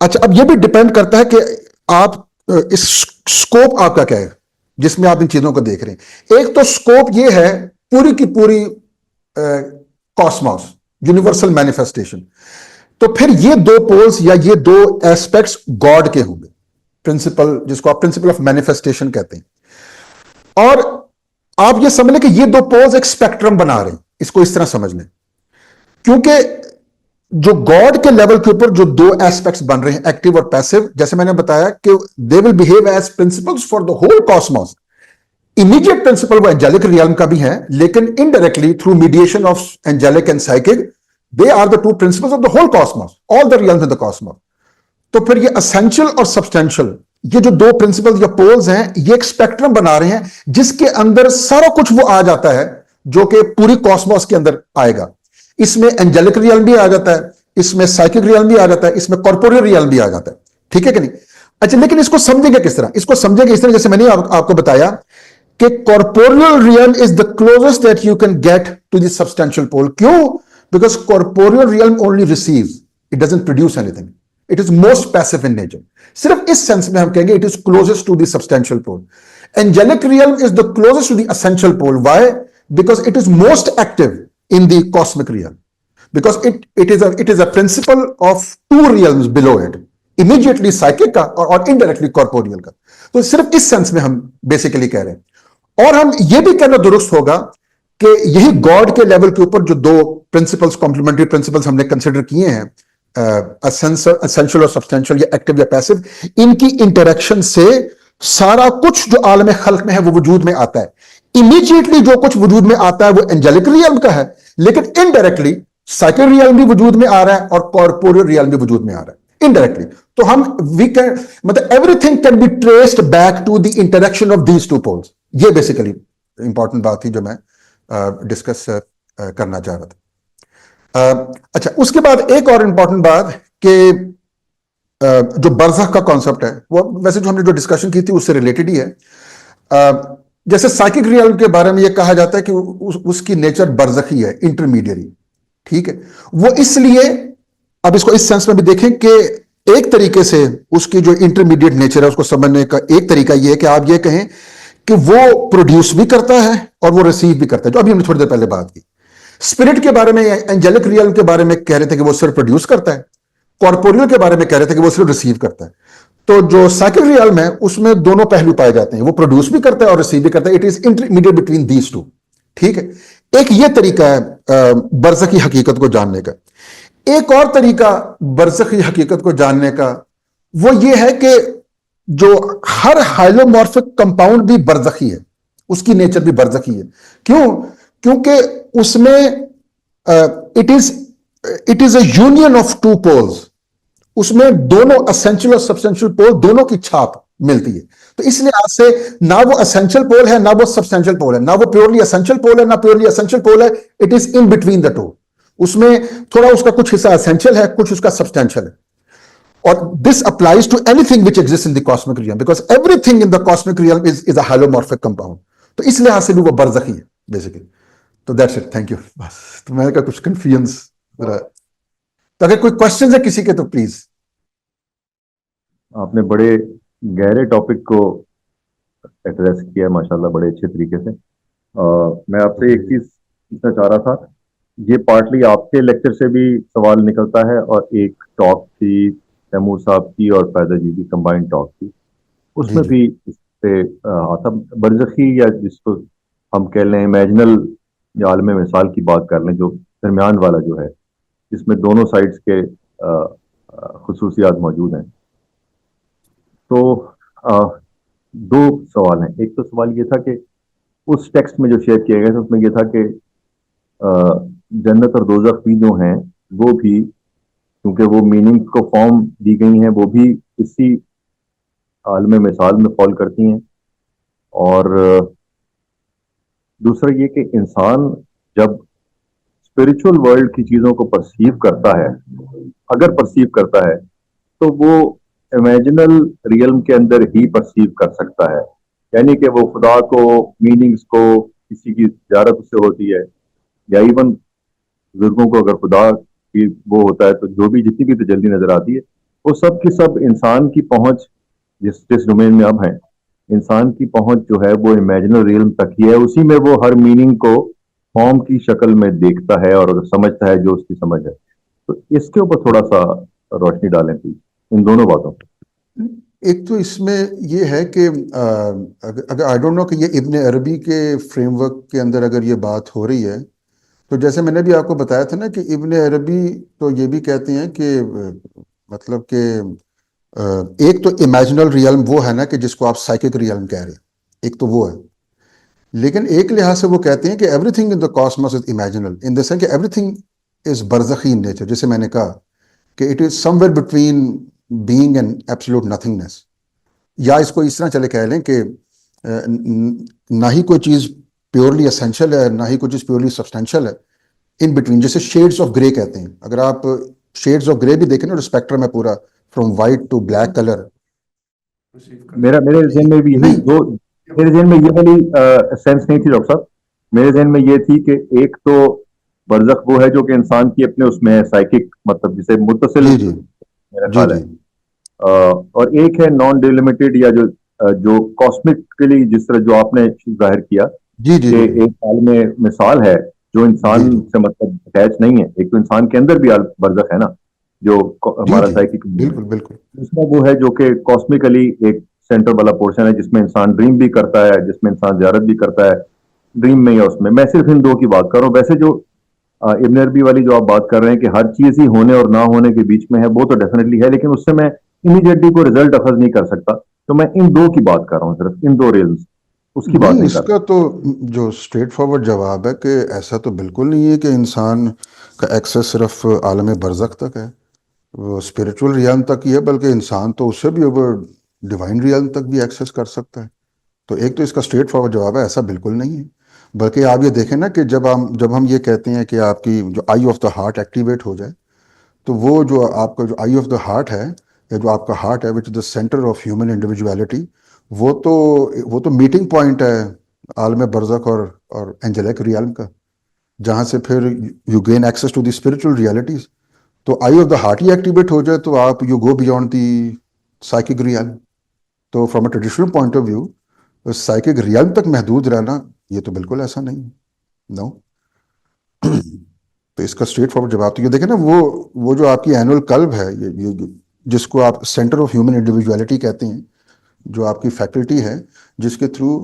اچھا اب یہ بھی ڈیپینڈ کرتا ہے کہ آپ اس اسکوپ آپ کا کیا ہے جس میں آپ ان چیزوں کو دیکھ رہے ہیں. ایک تو اسکوپ یہ ہے پوری کی پوری کاسموس, یونیورسل مینیفیسٹیشن. تو پھر یہ دو پولز یا یہ دو ایسپیکٹس گاڈ کے ہوں گے, پرنسپل جس کو آپ پرنسپل آف مینیفیسٹیشن کہتے ہیں. اور آپ یہ سمجھ لیں کہ یہ دو پولز ایک اسپیکٹرم بنا رہے ہیں, اس کو اس طرح سمجھ لیں, کیونکہ جو گاڈ کے لیول کے اوپر جو دو ایسپیکٹس بن رہے ہیں ایکٹیو اور پیسو, جیسے میں نے بتایا کہ they will behave as principles for the whole cosmos. Immediate principle وہ اینجلک ریئلم کا بھی ہے, لیکن indirectly through mediation of angelic and psychic they are the two principles of the whole cosmos, all the realms in the cosmos. تو پھر یہ essential اور substantial, یہ جو دو principles یا poles ہیں, یہ ایک spectrum بنا رہے ہیں جس کے اندر سارا کچھ وہ آ جاتا ہے جو کہ پوری cosmos کے اندر آئے گا. اس میں angelic realm بھی آ جاتا ہے, اس میں psychic realm بھی آ جاتا ہے, اس میں corporeal realm بھی آ جاتا ہے. ٹھیک ہے کہ نہیں؟ اچھا, لیکن اس کو سمجھیں گے کس طرح؟ اس کو سمجھیں گے اس طرح جیسے میں نے آپ کو بتایا کہ corporeal realm is the closest that you can get to the substantial pole. کیوں؟ Because corporeal realm only receives, it doesn't produce anything. It is most passive in nature. صرف اس سینس میں ہم کہیں گے it is closest to the substantial pole. Angelic realm is the closest to the essential pole. Why? Because it is most active in the cosmic realm. Because it is a principle of two realms below it. Immediately psychic کا اور indirectly corporeal کا. تو صرف اس sense میں ہم basically کہہ رہے ہیں. اور ہم یہ بھی کہنا درست ہوگا کہ یہی گاڈ کے لیول کے اوپر جو دو پرنسپلز, کمپلیمنٹری پرنسپلز ہم نے کنسیڈر کیے ہیں, اسینشل اور سبسٹینشل یا ایکٹیو یا پیسو, ان کی انٹریکشن سے سارا کچھ جو عالم خلق میں ہے وہ وجود میں آتا ہے. امیڈیٹلی جو کچھ وجود میں آتا ہے وہ اینجلک ریئلم کا ہے, لیکن انڈائریکٹلی سائیکل ریئلم بھی وجود میں آ رہا ہے اور کارپوریل ریئلم بھی وجود میں آ رہا ہے انڈائریکٹلی. تو ہم مطلب everything can be traced back to the interaction of these two poles. یہ بیسیکلی امپورٹنٹ بات تھی جو میں ڈسکس کرنا چاہ رہا تھا. اچھا, اس کے بعد ایک اور امپورٹنٹ بات کہ جو برزخ کا کانسیپٹ ہے وہ ویسے جو ہم نے جو ڈسکشن کی تھی اس سے ریلیٹڈ ہی ہے. جیسے سائیکک ریئلم کے بارے میں یہ کہا جاتا ہے کہ اس کی نیچر برزخی ہے, انٹرمیڈیری. ٹھیک ہے, وہ اس لیے اب اس کو اس سینس میں بھی دیکھیں کہ ایک طریقے سے اس کی جو انٹرمیڈیٹ نیچر ہے اس کو سمجھنے کا ایک طریقہ یہ ہے کہ آپ یہ کہیں کہ وہ پروڈیوس بھی کرتا ہے اور وہ ریسیو بھی کرتا ہے, جو ابھی ہم نے تھوڑی دیر پہلے بات کی. اسپرٹ کے بارے میں, اینجلک ریئلم کے بارے میں کہہ رہے تھے کہ وہ صرف پروڈیوس کرتا ہے, کارپوریل کے بارے میں کہہ رہے تھے کہ وہ صرف ریسیو کرتا ہے. تو جو سائیکل ریئلم ہے اس میں دونوں پہلو پائے جاتے ہیں, وہ پروڈیوس بھی کرتا ہے اور ریسیو بھی کرتا ہے. It is intermediate between these two. ٹھیک ہے, ایک یہ طریقہ ہے برزخی حقیقت کو جاننے کا. ایک اور طریقہ برزخی حقیقت کو جاننے کا وہ یہ ہے کہ جو ہر ہائلومورفک کمپاؤنڈ بھی برزخی ہے, اس کی نیچر بھی برزخی ہے. کیوں؟ کیونکہ اس میں it is a union of two poles. اس میں دونوں اسینشل اور سبسٹینشل پول دونوں کی چھاپ ملتی ہے. تو اس لحاظ سے نہ وہ اسینشل پول ہے نہ وہ سبسٹینشل پول ہے, نہ وہ پیورلی اسینشل پول ہے نہ پیورلی اسینشل پول ہے. It is in between the two. اس میں تھوڑا اس کا کچھ حصہ اسینشل ہے, کچھ اس کا سبسٹینشل ہے. اور this applies to anything which exists in the cosmic realm because everything in the cosmic realm is a holomorphic compound. تو اس لحاظ سے بھی وہ برزخی ہے بیسیکلی. تو that's it. Thank you. بس تو میں نے کہا کچھ کنفیوژنس ذرا, تو اگر کوئی کوشچنز ہے کسی کے تو پلیز. آپ نے بڑے گہرے ٹاپک کو ایڈریس کیا ہے ماشاءاللہ بڑے اچھے طریقے سے. میں آپ سے ایک چیز پوچھنا چاہ رہا تھا, یہ پارٹلی آپ کے لیکچر سے بھی سوال نکلتا ہے اور ایک ٹاک تھی تیمور صاحب کی اور فیضا جی کی کمبائنڈ ٹاک تھی, اس میں بھی اس سے آتا برزخی یا جس کو ہم کہہ لیں امیجنل یا عالم مثال کی بات کر لیں, جو درمیان والا جو ہے جس میں دونوں سائڈز کے خصوصیات موجود ہیں. تو دو سوال ہیں. ایک تو سوال یہ تھا کہ اس ٹیکسٹ میں جو شیئر کیا گیا تھا اس میں یہ تھا کہ جنت اور دوزخ بھی جو ہیں وہ بھی کیونکہ وہ میننگز کو فارم دی گئی ہیں وہ بھی اسی عالم مثال میں فال کرتی ہیں. اور دوسرا یہ کہ انسان جب اسپرچل ورلڈ کی چیزوں کو پرسیو کرتا ہے, اگر پرسیو کرتا ہے تو وہ امیجنل ریئلم کے اندر ہی پرسیو کر سکتا ہے. یعنی کہ وہ خدا کو, میننگز کو, کسی کی زیارت اس سے ہوتی ہے, یا ایون بزرگوں کو اگر خدا کی وہ ہوتا ہے تو جو بھی جتنی بھی تجلی نظر آتی ہے وہ سب کی سب انسان کی پہنچ جس ڈومین میں اب ہیں, انسان کی پہنچ جو ہے وہ امیجنل ریئلم تک ہی ہے. اسی میں وہ ہر میننگ کو فارم کی شکل میں دیکھتا ہے اور سمجھتا ہے جو اس کی سمجھ ہے. تو اس کے اوپر تھوڑا سا روشنی ڈالیں پلیز ان دونوں باتوں پہ. ایک تو اس میں یہ ہے کہ اگر آئی ڈونٹ نو کہ یہ ابن عربی کے فریم ورک کے اندر اگر یہ بات ہو رہی ہے تو جیسے میں نے بھی آپ کو بتایا تھا نا کہ ابن عربی تو یہ بھی کہتے ہیں کہ مطلب کہ ایک تو امیجنل ریئلم وہ ہے نا کہ جس کو آپ سائیکک ریئلم کہہ رہے ہیں, ایک تو وہ ہے, لیکن ایک لحاظ سے وہ کہتے ہیں کہ everything in the cosmos is imaginal in the sense کہ ایوری تھنگ از برزخی ان نیچر. جیسے میں نے کہا کہ it is somewhere between being and absolute nothingness, یا اس کو اس طرح چلے کہہ لیں کہ نہ ہی کوئی چیز پیورلی اسینشل ہے نہ ہی کوئی چیز پیورلی سبسٹینشل ہے, ان بٹوین, جیسے شیڈز آف گرے کہتے ہیں. اگر آپ شیڈز آف گرے بھی دیکھیں نا, اسپیکٹرم ہے پورا from white to black colour. میرے ذہن میں بھی یہی دو, میرے ذہن میں یہ والی سینس نہیں تھی ڈاکٹر صاحب. میرے ذہن میں یہ تھی کہ ایک تو برزخ وہ ہے جو کہ انسان کی اپنے اس میں سائیکک مطلب جسے متصل میرا خیال ہے, اور ایک ہے نان ڈیلیمیٹڈ یا جو کاسمکلی جس طرح جو آپ نے ظاہر کیا کہ ایک عالم مثال ہے جو انسان سے مطلب اٹیچ نہیں ہے. ایک تو انسان کے اندر بھی برزخ ہے نا جو ہمارا سائیکک, بالکل. دوسرا وہ ہے جو کہ کاسمکلی ایک سینٹر والا پورشن ہے جس میں انسان ڈریم بھی کرتا ہے, جس میں انسان زیارت بھی کرتا ہے ڈریم میں یا اس میں. میں صرف ان دو کی بات کر رہا ہوں. ویسے جو ابن عربی والی جو آپ بات کر رہے ہیں کہ ہر چیز ہی ہونے اور نہ ہونے کے بیچ میں ہے, وہ تو ڈیفینیٹلی ہے, لیکن اس سے میں امیڈیٹلی کوئی رزلٹ اخذ نہیں کر سکتا. تو میں ان دو کی بات کر رہا ہوں, صرف ان دو ریلز اس کی بات نہیں کر رہا. اس کا تو جو اسٹریٹ فارورڈ جواب ہے کہ ایسا تو بالکل نہیں ہے کہ انسان کا ایکسیس صرف عالم برزخ تک ہے, وہ اسپریچول ریالم تک ہی ہے, بلکہ انسان تو اس سے بھی اوور ڈیوائن ریالم تک بھی ایکسیس کر سکتا ہے. تو ایک تو اس کا اسٹریٹ فارورڈ جواب ہے ایسا بالکل نہیں ہے. بلکہ آپ یہ دیکھیں نا کہ جب ہم یہ کہتے ہیں کہ آپ کی جو آئی آف دا ہارٹ ایکٹیویٹ ہو جائے تو وہ جو آپ کا جو آئی آف دا ہارٹ ہے یا جو آپ کا ہارٹ ہے وچ از دا سینٹر آف ہیومن انڈیویجویلٹی, وہ تو میٹنگ پوائنٹ ہے عالم برزخ اور اینجلک ریالم کا, جہاں سے پھر you gain access to the spiritual realities. تو آئی آف دا ہارٹ ہی ایکٹیویٹ ہو جائے تو آپ you go beyond the psychic realm. تو from a traditional point of view psychic realm تک محدود رہنا یہ تو بالکل ایسا نہیں, نو. تو اس کا اسٹریٹ فارورڈ جواب تو یہ دیکھیں نا, وہ جو آپ کی اینول کلب ہے جس کو آپ سینٹر آف ہیومن انڈیویجویلٹی کہتے ہیں, جو آپ کی فیکلٹی ہے جس کے تھرو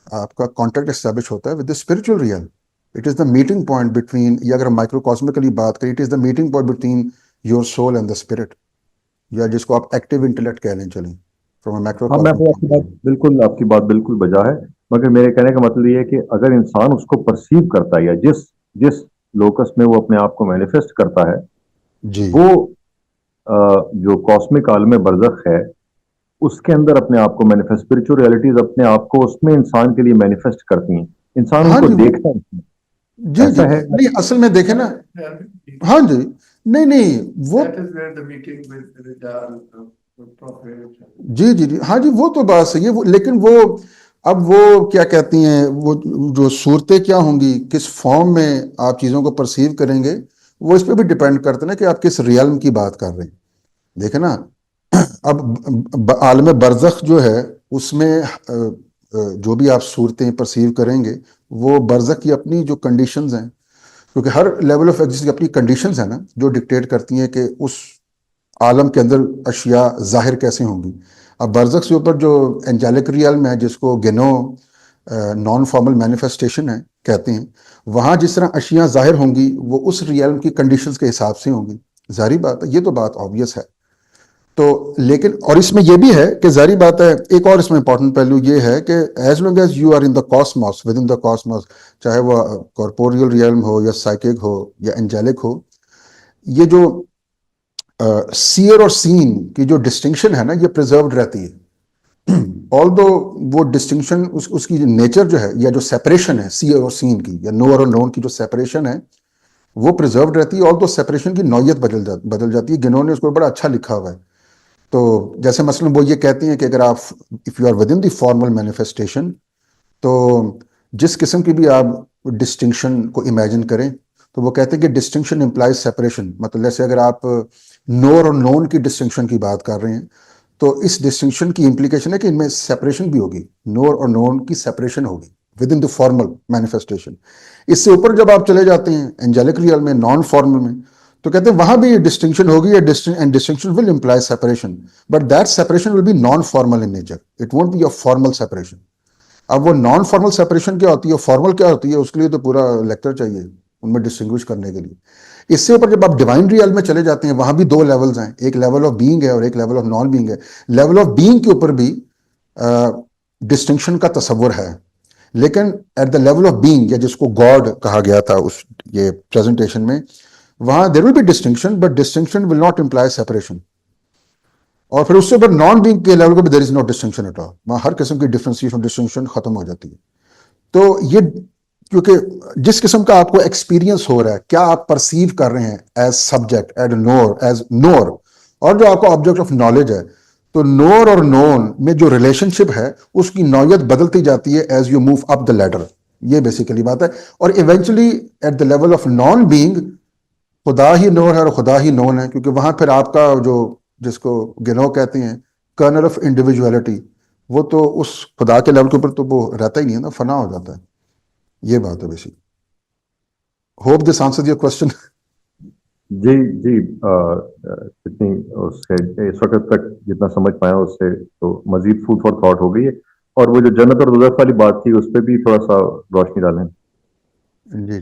آپ کا کانٹیکٹ اسٹیبلش ہوتا ہے with the spiritual real. It is the meeting point between, یا اگر ہم مائکرو کاسمکلی بات کریں, it is the meeting point between your soul and the spirit, یا جس کو آپ ایکٹیو انٹلیکٹ کہہ لیں. چلیں فرام اے مائکرو, بالکل آپ کی بات بالکل بجا ہے, مگر میرے کہنے کا مطلب یہ ہے کہ اگر انسان اس کو پرسیو کرتا ہے یا جس لوکس میں وہ اپنے آپ کو مینیفیسٹ کرتا ہے وہ جو کاسمک عالم برزخ ہے اس کے اندر اپنے آپ کو مینیفیسٹ, اسپرچل ریالٹیز اپنے آپ کو اس میں انسان کے لیے مینیفیسٹ کرتی ہیں. انسان ان کو دیکھتا ہے. جی نہیں اصل میں دیکھیں نا, ہاں جی نہیں وہ جی ہاں جی وہ تو بات صحیح ہے, لیکن وہ اب وہ کیا کہتی ہیں, وہ جو صورتیں کیا ہوں گی, کس فارم میں آپ چیزوں کو پرسیو کریں گے, وہ اس پہ بھی ڈیپینڈ کرتے نا کہ آپ کس ریالم کی بات کر رہے ہیں. دیکھیں نا اب عالم برزخ جو ہے اس میں جو بھی آپ صورتیں پرسیو کریں گے وہ برزخ کی اپنی جو کنڈیشنز ہیں, کیونکہ ہر لیول آف ایگزسٹنس کی اپنی کنڈیشنز ہیں نا جو ڈکٹیٹ کرتی ہیں کہ اس عالم کے اندر اشیاء ظاہر کیسے ہوں گی. اب برزخ سے اوپر جو اینجلک ریالم ہے جس کو گنو نان فارمل مینیفیسٹیشن ہے کہتے ہیں, وہاں جس طرح اشیاء ظاہر ہوں گی وہ اس ریالم کی کنڈیشنز کے حساب سے ہوں گی. ظاہری بات ہے, یہ تو بات آبویس ہے. تو لیکن اور اس میں یہ بھی ہے کہ ظاہری بات ہے, ایک اور اس میں امپورٹنٹ پہلو یہ ہے کہ as long as you are in the cosmos, within the cosmos, چاہے وہ کارپوریل ریالم ہو یا سائیکک ہو یا اینجلک ہو, یہ جو سیئر اور سین کی جو ڈسٹنکشن ہے نا یہ پریزروڈ رہتی ہے. آل دو وہ ڈسٹنکشن اس کی نیچر جو ہے یا جو سیپریشن ہے سیئر اور سین کی یا نوور اور نون کی جو سیپریشن ہے وہ پریزروڈ رہتی ہے. آل دو سیپریشن کی نوعیت بدل جاتی ہے. گنوں نے اس کو بڑا اچھا لکھا ہوا ہے. تو جیسے مثلا وہ یہ کہتے ہیں کہ اگر آپ if you are within the formal manifestation تو جس قسم کی بھی آپ ڈسٹنکشن کو امیجن کریں تو وہ کہتے ہیں کہ ڈسٹنکشن امپلائز سیپریشن. مطلب جیسے اگر آپ نور اور نون کی ڈسٹنکشن کی بات کر رہے ہیں تو اس ڈسٹنکشن کی امپلیکیشن ہے کہ ان میں سیپریشن بھی ہوگی. نور اور نون کی سیپریشن ہوگی within the formal manifestation. اس سے اوپر جب آپ چلے جاتے ہیں اینجلک ریئل میں نان فارمل میں تو کہتے ہیں وہاں بھی ڈسٹنکشن ہوگی and distinction will imply separation but that separation will be non formal in nature. It won't be a formal separation. اب وہ نان فارمل سیپریشن کیا ہوتی ہے فارمل کیا ہوتی ہے اس کے لیے تو پورا لیکچر چاہیے ان میں ڈسٹنگوش کرنے کے لیے. اس سے اوپر جب آپ ڈیوائن ریئل میں چلے جاتے ہیں وہاں بھی دو لیولز ہیں. ایک لیول آف بینگ ہے اور ایک لیول آف نان بینگ ہے. لیول آف بینگ کے اوپر بھی ڈسٹنکشن کا تصور ہے لیکن at the level of being یا جس کو گاڈ کہا گیا تھا اس یہ پریزنٹیشن میں وہاں there will be distinction but distinction will not imply separation. اور پھر اس سے اوپر نان بینگ کے لیول کو بھی دیر از نو ڈسٹنکشن ایٹ آل. وہاں ہر قسم کی ڈفرینسیشن ڈسٹنکشن ختم ہو جاتی ہے. تو یہ کیونکہ جس قسم کا آپ کو ایکسپیرینس ہو رہا ہے کیا آپ پرسیو کر رہے ہیں ایز سبجیکٹ ایز نور اور جو آپ کو آبجیکٹ آف نالج ہے تو نور اور نون میں جو ریلیشن شپ ہے اس کی نوعیت بدلتی جاتی ہے as you move up the ladder. یہ بیسیکلی بات ہے. اور eventually at the level of non being خدا ہی نور ہے اور خدا ہی نون ہے کیونکہ وہاں پھر آپ کا جو جس کو گنو کہتے ہیں کرنل آف انڈیویجویلٹی وہ تو اس خدا کے لیول کے اوپر تو وہ رہتا ہی نہیں ہے نا فنا ہو جاتا ہے. یہ بات ہے basic. Hope this answer your question. جی جتنی اس وقت تک جتنا سمجھ پایا اس سے تو مزید فوڈ فار تھاٹ ہو گئی ہے. اور وہ جو جنت اور دوزخ والی بات تھی اس پہ بھی تھوڑا سا روشنی ڈالیں. جی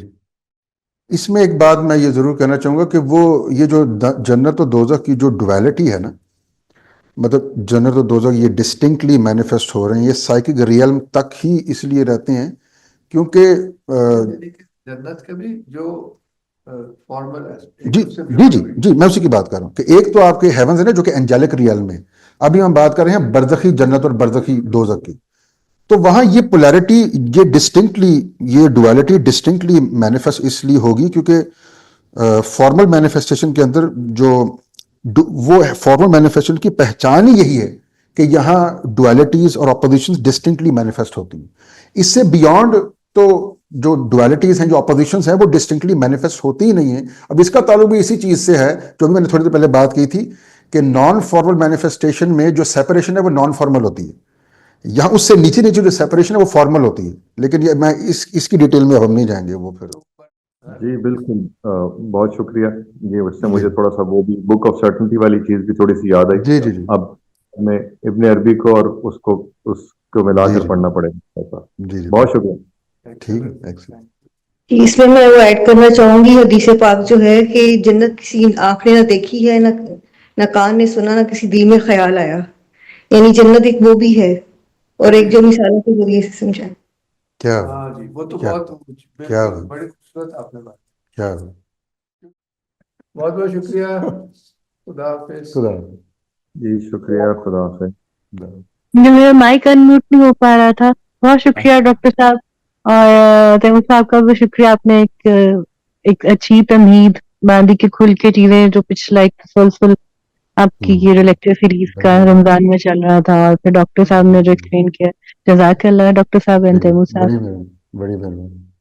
اس میں ایک بات میں یہ ضرور کہنا چاہوں گا کہ وہ یہ جو جنت اور دوزخ کی جو ڈویلٹی ہے نا مطلب جنت اور دوزخ یہ ڈسٹنکٹلی مینیفیسٹ ہو رہے ہیں. یہ سائیکک ریئلم تک ہی اس لیے رہتے ہیں کیونکہ جنت کے بھی جو فارمل ہے جی میں اسی کی بات کر رہا ہوں کہ ایک تو آپ کے ہیونز ہے نا جو کہ اینجلک ریئل میں ابھی ہم بات کر رہے ہیں برزخی جنت اور برزخی دوزخ کی. تو وہاں یہ پولیرٹی یہ ڈسٹنکٹلی یہ ڈویلٹی ڈسٹنکٹلی مینیفیسٹ اس لیے ہوگی کیونکہ فارمل مینیفیسٹیشن کے اندر جو وہ فارمل مینیفیسٹیشن کی پہچان ہی یہی ہے کہ یہاں ڈویلٹیز اور اپوزیشنز ڈسٹنکٹلی مینیفیسٹ ہوتی ہیں. اس سے بیونڈ تو جو ڈویلٹیز ہیں جو اپوزیشنز ہیں وہ ڈسٹنکٹلی مینیفیسٹ ہوتی ہی نہیں ہیں. اب اس کا تعلق بھی اسی چیز سے ہے جو بھی میں نے تھوڑی دیر پہلے بات کی تھی کہ نان فارمل مینیفیسٹیشن میں جو سیپریشن ہے وہ نان فارمل ہوتی ہے. یہاں اس سے نیچے جو سیپریشن ہے وہ فارمل ہوتی ہے. لیکن یہ میں اس کی ڈیٹیل میں اب ہم نہیں جائیں گے. وہ پھر جی بالکل بہت شکریہ. یہ اس سے مجھے تھوڑا سا وہ بھی بک آف سرٹنٹی والی چیز بھی تھوڑی سی یاد آئی. جی اب میں ابن عربی کو اور اس کو ملا کر پڑھنا پڑے گا. بہت شکریہ. ٹھیک ہے. اس میں وہ ایڈ کرنا چاہوں گی حدیث پاک جو ہے کہ جنت کسی آنکھ نے نہ دیکھی ہے نہ کان نے سنا نہ کسی دل میں خیال آیا. یعنی جنت ایک وہ بھی ہے اور ایک جو مثالوں کے ذریعے سے سمجھا. کیا جی وہ تو بہت بڑی خوبصورت آپ نے بات. کیا بہت بہت شکریہ. خدا حافظ. جی شکریہ. خدا حافظ. میرا مائک انمیوٹ نہیں ہو پا رہا تھا. بہت شکریہ ڈاکٹر صاحب اور تیمور صاحب کا بھی شکریہ. آپ نے ایک اچھی تمہید باندھی کے کھل کے چیزیں جو پچھلا ایک تسلسل آپ کی یہ جو لیکچر سیریز کا رمضان میں چل رہا تھا اور پھر ڈاکٹر صاحب نے جو ایکسپلین کیا. جزاک اللہ ڈاکٹر صاحب اینڈ تیمور صاحب. بڑی مہربانی.